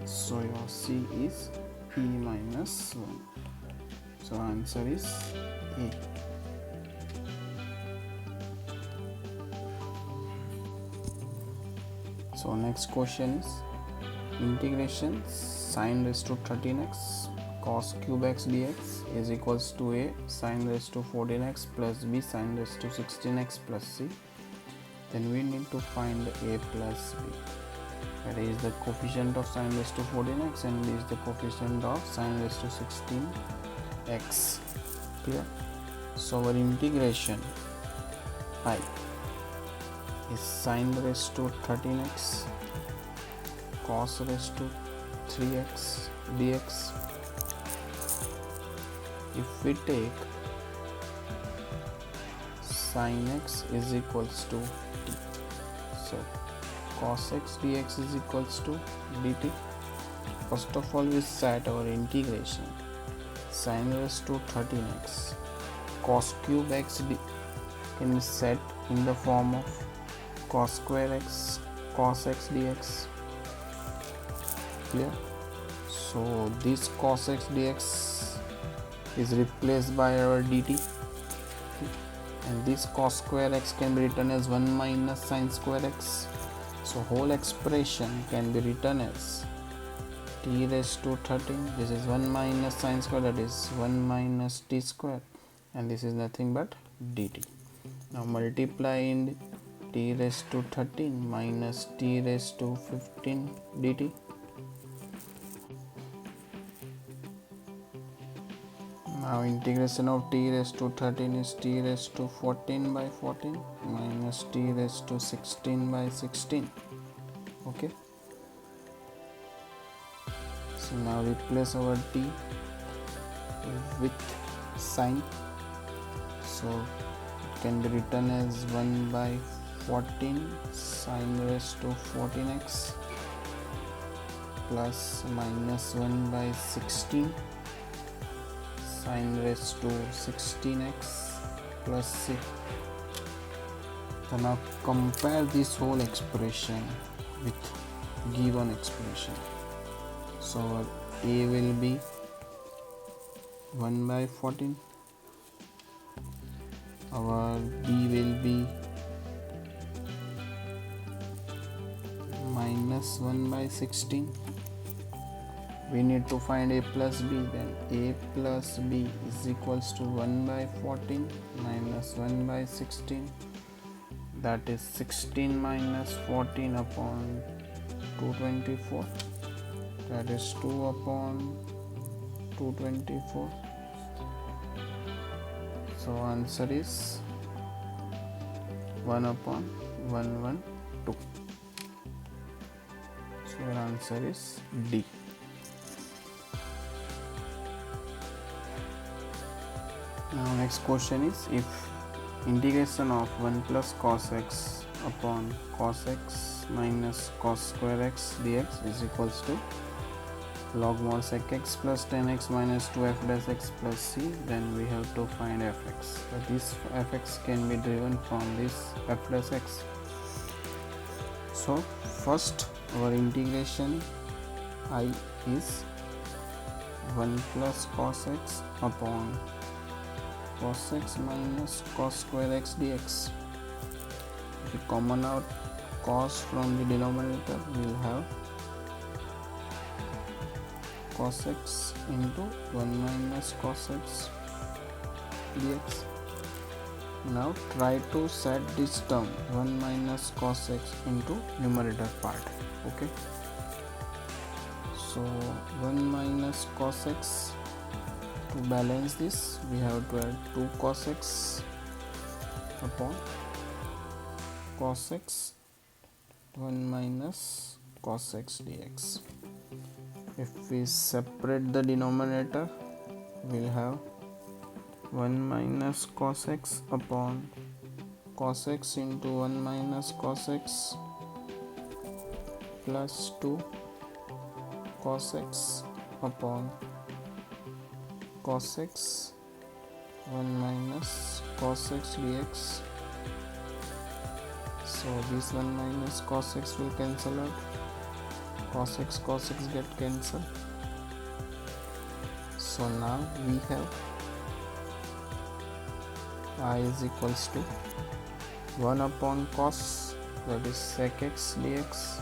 So your c is e minus 1. So answer is A. So next question is integration sin raised to 13x cos cube x dx is equals to A sin raised to 14x plus B sin raised to 16x plus C. Then we need to find A plus B. That is the coefficient of sin raised to 14x and B is the coefficient of sin raised to 16x. Clear? So our integration I is sin raised to 13x cos raised to 3x dx. If we take sin x is equals to t, so cos x dx is equals to dt. First of all, we set our integration sin raised to 13x cos cube x can be set in the form of cos square x cos x dx. Clear? So this cos x dx is replaced by our dt, and this cos square x can be written as 1 minus sin square x. So whole expression can be written as t raised to 13. This is 1 minus sin square, that is 1 minus t square, and this is nothing but dt. Now multiply in t raised to 13 minus t raised to 15 dt. Now integration of t raised to 13 is t raised to 14 by 14 minus t raised to 16 by 16. Okay. So now replace our t with sin. So it can be written as 1 by 14 sin raised to 14x plus minus 1 by 16 sin raised to 16x plus c. So now compare this whole expression with given expression. So our a will be 1 by 14, our b will be minus 1 by 16. We need to find a plus b, then a plus b is equals to 1 by 14 minus 1 by 16, that is 16 minus 14 upon 224, that is 2 upon 224. So answer is 1 upon 112. So your answer is D. Now next question is, if integration of 1 plus cos x upon cos x minus cos square x dx is equals to log mod sec x plus 10x minus 2f dash x plus c, then we have to find fx. So this fx can be driven from this f dash x. So first our integration I is 1 plus cos x upon cos x minus cos square x dx. If we common out cos from the denominator, we will have cos x into 1 minus cos x dx. Now try to set this term 1 minus cos x into numerator part. Okay. So 1 minus cos x, to balance this we have to add 2 cos x upon cos x 1 minus cos x dx. If we separate the denominator, we will have 1 minus cos x upon cos x into 1 minus cos x plus 2 cos x upon cos x 1 minus cos x dx. So this 1 minus cos x will cancel out, cos x get cancelled. So now we have I is equals to 1 upon cos, that is sec x dx.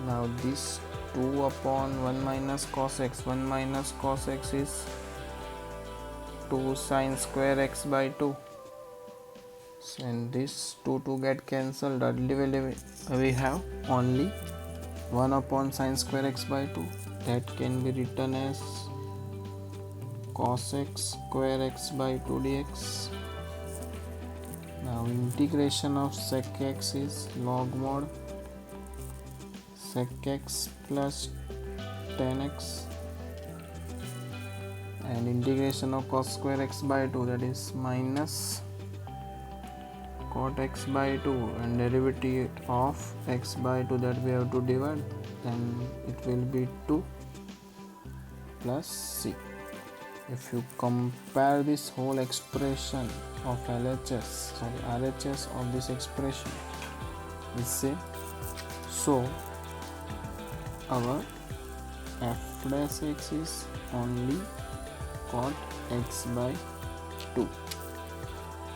Now this 2 upon 1 minus cos x, 1 minus cos x is 2 sine square x by 2. So and this 2 get cancelled. Earlier we have only 1 upon sine square x by 2, that can be written as cos x square x by 2 dx. Now integration of sec x is log mod sec x plus tan x, and integration of cos square x by 2, that is minus cot x by 2, and derivative of x by 2 that we have to divide, then it will be 2 plus c. If you compare this whole expression of RHS of this expression, we say so our f dash x is only cot x by 2,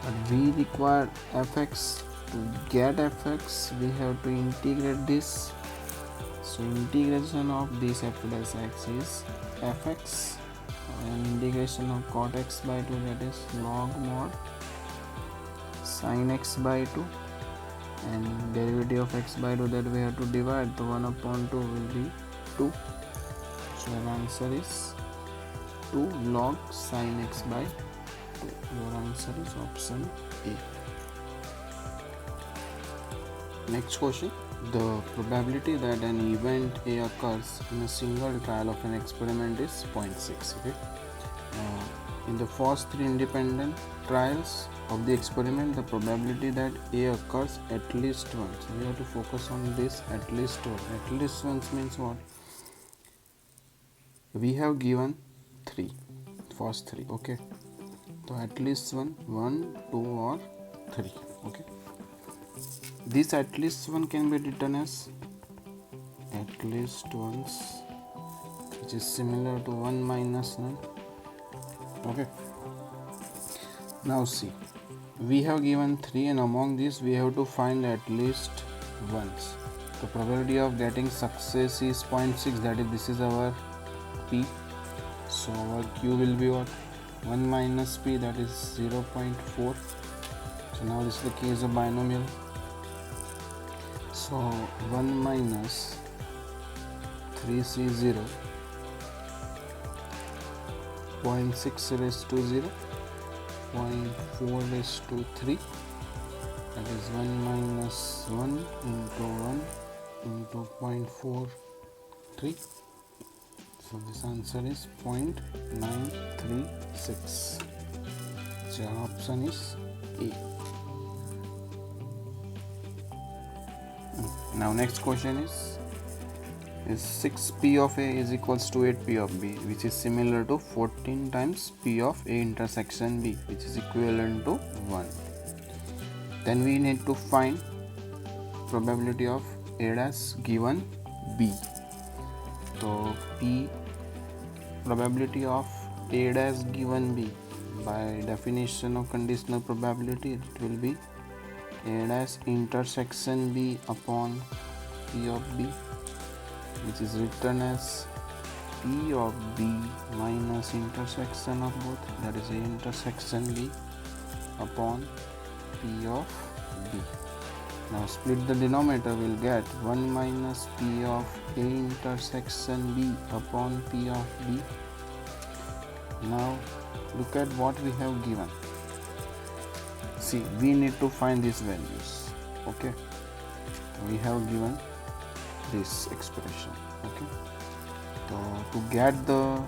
but we require fx. To get fx we have to integrate this, so integration of this f dash x is fx, and integration of cot x by 2, that is log mod sin x by 2, and derivative of x by 2 that we have to divide, the 1 upon 2 will be 2. So the answer is 2 log sin x by 2. Your answer is option A. Next question. The probability that an event A occurs in a single trial of an experiment is 0.6. Okay. In the first 3 independent trials of the experiment, the probability that A occurs at least once. We have to focus on this at least once. At least once means what? We have given 3, first 3. Okay. So at least 1, 2 or 3. Okay. This at least 1 can be written as at least once, which is similar to 1 minus none. Okay. Now see, we have given 3, and among these we have to find at least once. The probability of getting success is 0.6, that is, this is our P. So our Q will be what? 1 minus P, that is 0.4. So now this is the case of binomial. So 1 minus 3C0, 0.6 raised to 0, 0.4 raised to 3, that is 1 minus 1 into 1 into 0.43. So this answer is 0.936. So our option is A. Now next question is 6p of A is equals to 8p of B, which is similar to 14 times p of A intersection B, which is equivalent to 1. Then we need to find probability of A dash given B. So P, probability of A dash given B, by definition of conditional probability, it will be A dash intersection B upon P of B, which is written as P of B minus intersection of both, that is A intersection B upon P of B. Now split the denominator, we'll get 1 minus P of A intersection B upon P of B. Now look at what we have given. See, we need to find these values. Okay, we have given this expression. Okay, so to get the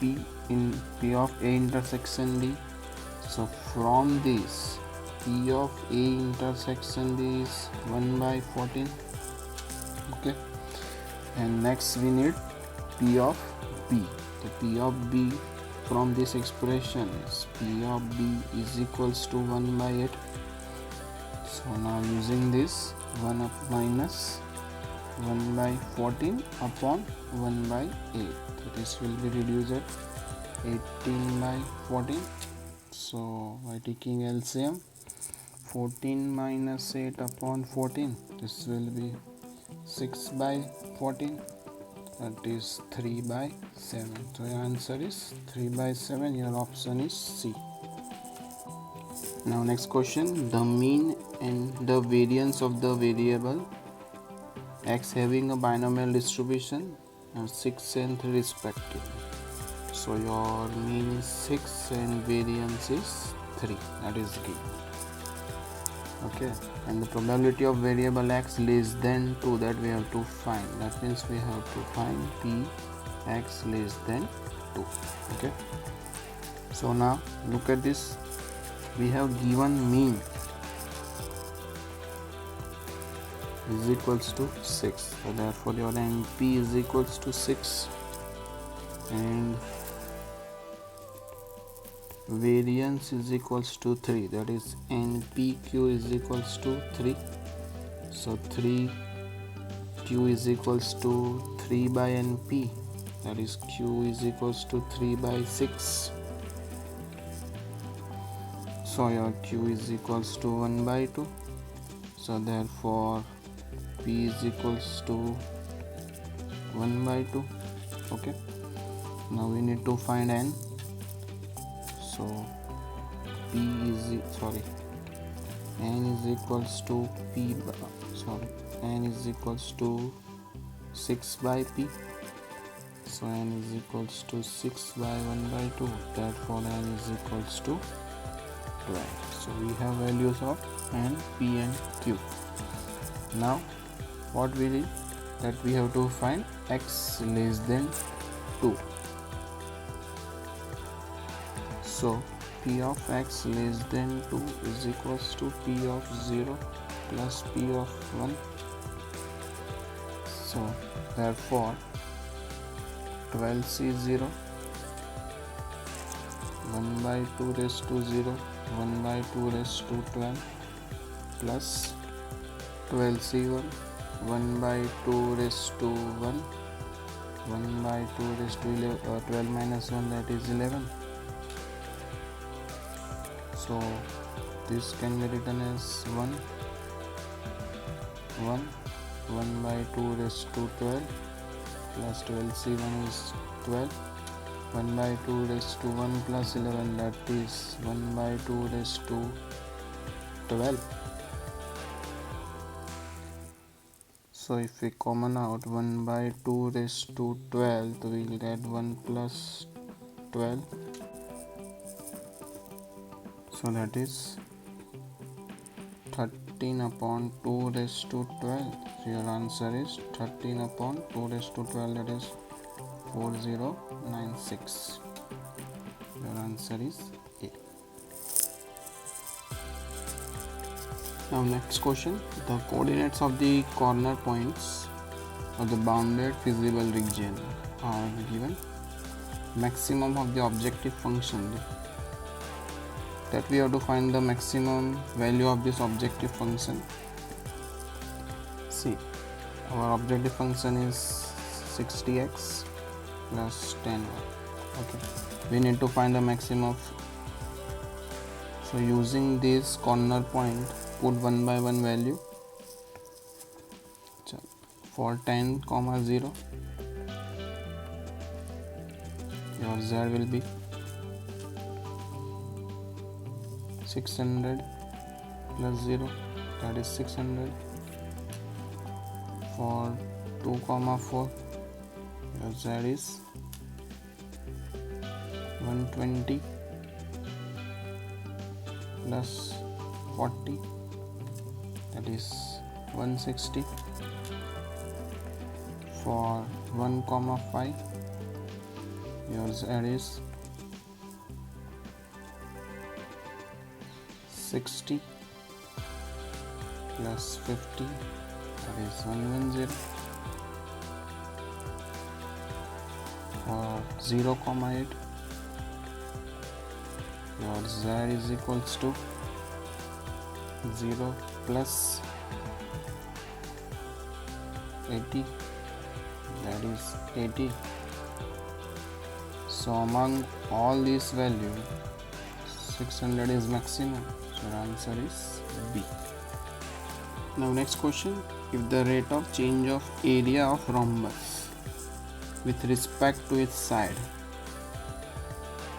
P in P of A intersection B, So from this, P of A intersection B is 1 by 14. Okay, and next we need P of B. The P of B from this expression is P of B is equals to 1 by 8. So now using this 1 up minus 1 by 14 upon 1 by 8. So this will be reduced at 18 by 14. So by taking LCM, 14 minus 8 upon 14, this will be 6 by 14, that is 3 by 7. So your answer is 3 by 7. Your option is C. Now next question, the mean and the variance of the variable x having a binomial distribution 6 and 3 respectively. So your mean is 6 and variance is 3, that is given. Okay, and the probability of variable x less than 2, that we have to find. That means we have to find p x less than 2. Okay, so now look at this. We have given mean is equals to 6, so therefore your NP is equals to 6 and variance is equals to 3, that is NPQ is equals to 3. So 3Q is equals to 3 by NP, that is Q is equals to 3 by 6. So your Q is equals to 1 by 2. So therefore P is equals to 1 by 2. Okay, now we need to find N. So N is equals to N is equals to 6 by P. So N is equals to 6 by 1 by 2. Therefore N is equals to 12. So we have values of N, P and Q. Now what we need, that we have to find x less than 2. So P of x less than 2 is equals to P of 0 plus P of 1. So therefore 12C0, 1 by 2 raised to 0, 1 by 2 raised to 12 plus 12C1, 1 by 2 raised to 1, 1 by 2 raised to 12 minus 1, that is 11. So this can be written as 1 by 2 raised to 12 plus 12C1 is 12, 1 by 2 raised to 1 plus 11, that is 1 by 2 raised to 12. So if we common out 1 by 2 raised to 12, we will get 1 plus 12. So that is 13 upon 2 raised to 12. So your answer is 13 upon 2 raised to 12, that is 4096. Your answer is A. Now next question, the coordinates of the corner points of the bounded feasible region are given. Maximum of the objective function, that we have to find the maximum value of this objective function. See, our objective function is 60x plus 10y. Okay, we need to find the maximum of. So using this corner point, put 1 by 1 value for 10, 0. Your z will be 600 plus 0, that is 600. For 2, 4, your z is 120 plus 40, that is 160. For 1, 5, your z is 60 plus 50, that is 110. For 0, 8, your z is equals to 0 plus 80, that is 80. So among all these values, 600 is maximum. So the answer is B. Now next question, if the rate of change of area of rhombus with respect to its side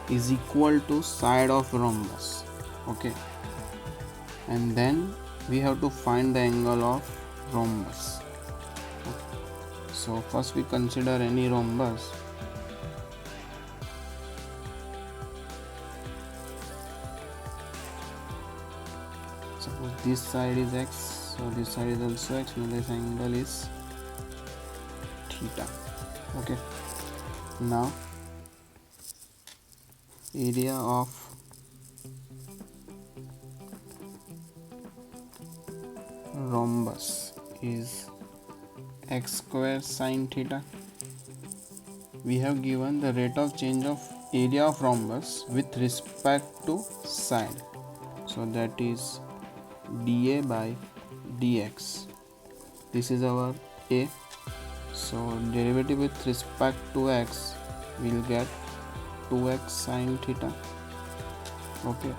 is equal to side of rhombus, okay, and then we have to find the angle of rhombus. Okay. So first we consider any rhombus. Suppose this side is x, so this side is also x, now this angle is theta. Okay, now area of rhombus is x square sine theta. We have given the rate of change of area of rhombus with respect to side, so that is dA by dx. This is our A. So derivative with respect to x, we will get 2x sine theta. Okay,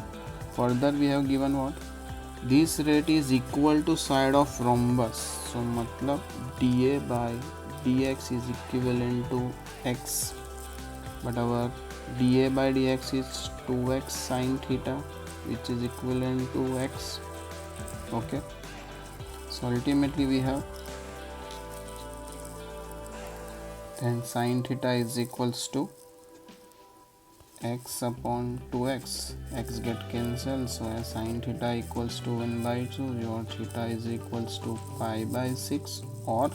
further we have given what, this rate is equal to side of rhombus, so matlab dA by dx is equivalent to x, but our dA by dx is 2x sine theta, which is equivalent to x. Okay, so ultimately we have then sine theta is equals to x upon 2x, x get cancelled, so as sine theta equals to 1 by 2, your theta is equals to pi by 6, or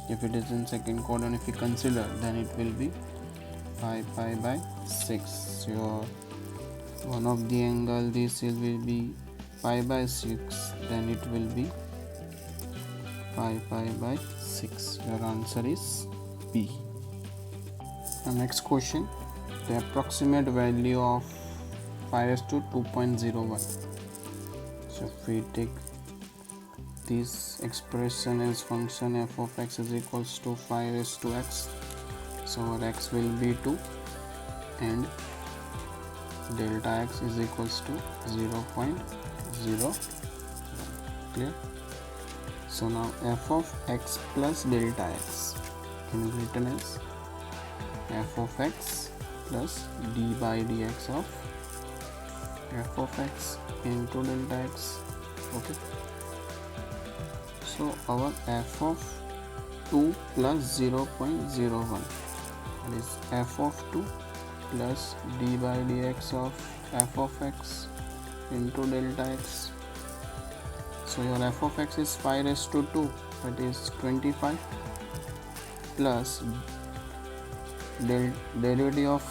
if it is in second quadrant, if you consider, then it will be pi by 6. Your one of the angle, this will be pi by 6, then it will be pi by 6. Your answer is B. The next question, the approximate value of 5 raised to 2.01. So if we take this expression as function f of x is equals to 5 raised to x, so our x will be 2 and delta x is equals to 0.01. Clear? So now f of x plus delta x can be written as f of x plus d by dx of f of x into delta x. Okay, so our f of 2 plus 0.01, that is f of 2 plus d by dx of f of x into delta x. So your f of x is 5 raised to 2, that is 25, plus derivative of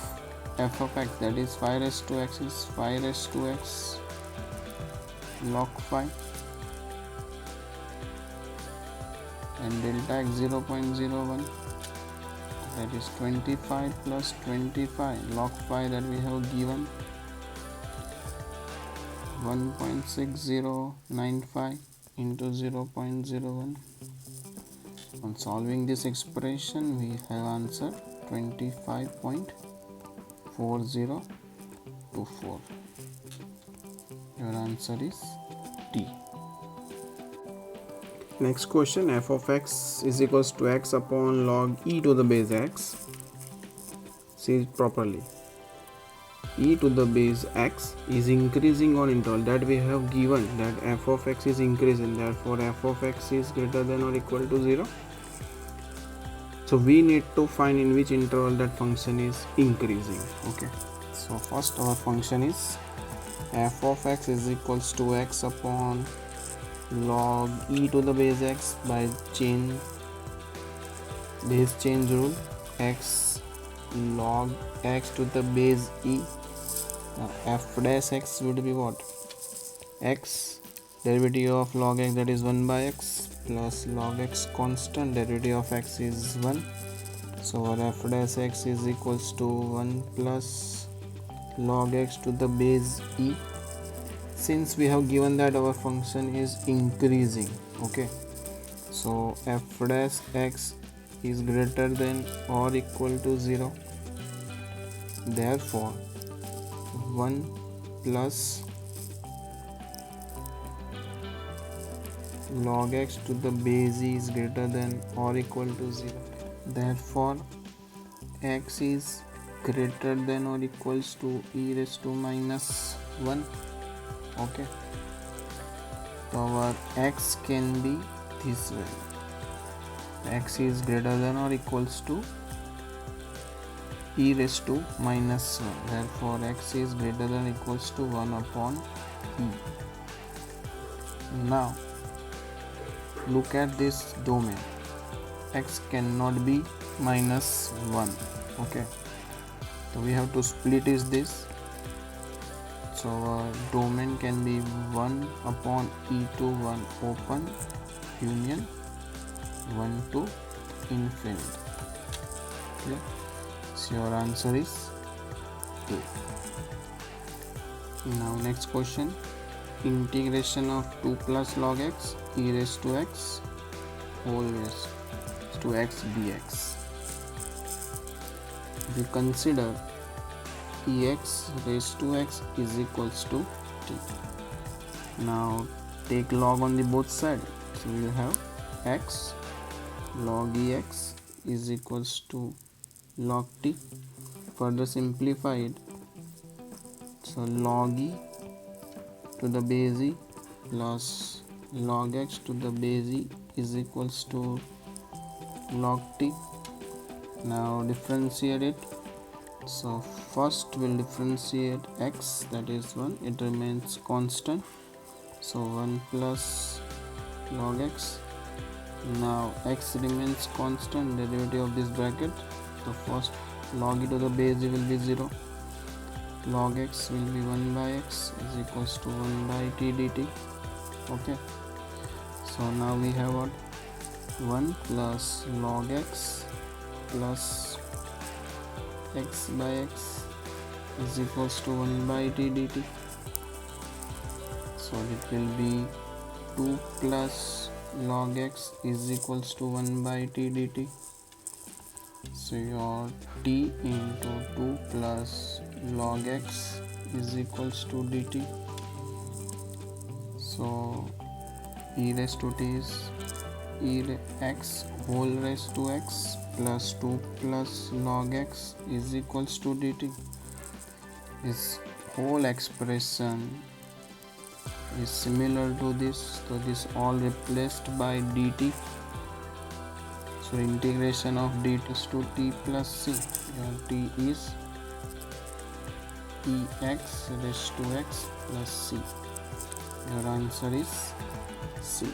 f of x, that is 5 raised to x, is 5 raised to x log 5, and delta x 0.01, that is 25 plus 25 log 5 that we have given 1.6095 into 0.01. On solving this expression, we have answer 25.4024. Your answer is D. Next question, f of x is equals to x upon log e to the base x. See it properly. E to the base x is increasing on interval, that we have given that f of x is increasing, therefore f of x is greater than or equal to 0. So we need to find in which interval that function is increasing. Okay, so first our function is f of x is equals to x upon log e to the base x by base change rule, x log x to the base e. Now f dash x would be what? x derivative of log x, that is 1 by x, plus log x constant, derivative of x is 1. So our f dash x is equals to 1 plus log x to the base e. Since we have given that our function is increasing, okay, so f dash x is greater than or equal to 0, therefore 1 plus log x to the base e is greater than or equal to 0. Therefore x is greater than or equals to e raised to minus 1. Okay, so our x can be this way. X is greater than or equals to e raised to minus 1. Therefore x is greater than or equals to 1 upon e. Now look at this domain. X cannot be minus 1. Okay, so we have to split this. So our domain can be 1 upon e to 1 open union 1 to infinity. Okay, so your answer is A. Now next question, integration of 2 plus log x e raised to x whole raised to x dx. If you consider ex raised to x is equals to t. Now take log on the both sides, so we will have x log ex is equals to log t. Further simplified, so log e to the base e plus log x to the base e is equals to log t. Now differentiate it. So first we'll differentiate x, that is 1, it remains constant, so 1 plus log x. Now x remains constant, derivative of this bracket, so first log e to the base e will be 0, log x will be 1 by x is equals to 1 by t dt. Okay, so now we have what, 1 plus log x plus x by x is equals to 1 by t dt. So it will be 2 plus log x is equals to 1 by t dt. So your t into 2 plus log x is equals to dt. So e raised to t is x whole raised to x plus 2 plus log x is equals to dt. This whole expression is similar to this, so this all replaced by dt. So integration of dt to t plus c, your t is ex raised to x plus c. Your answer is C.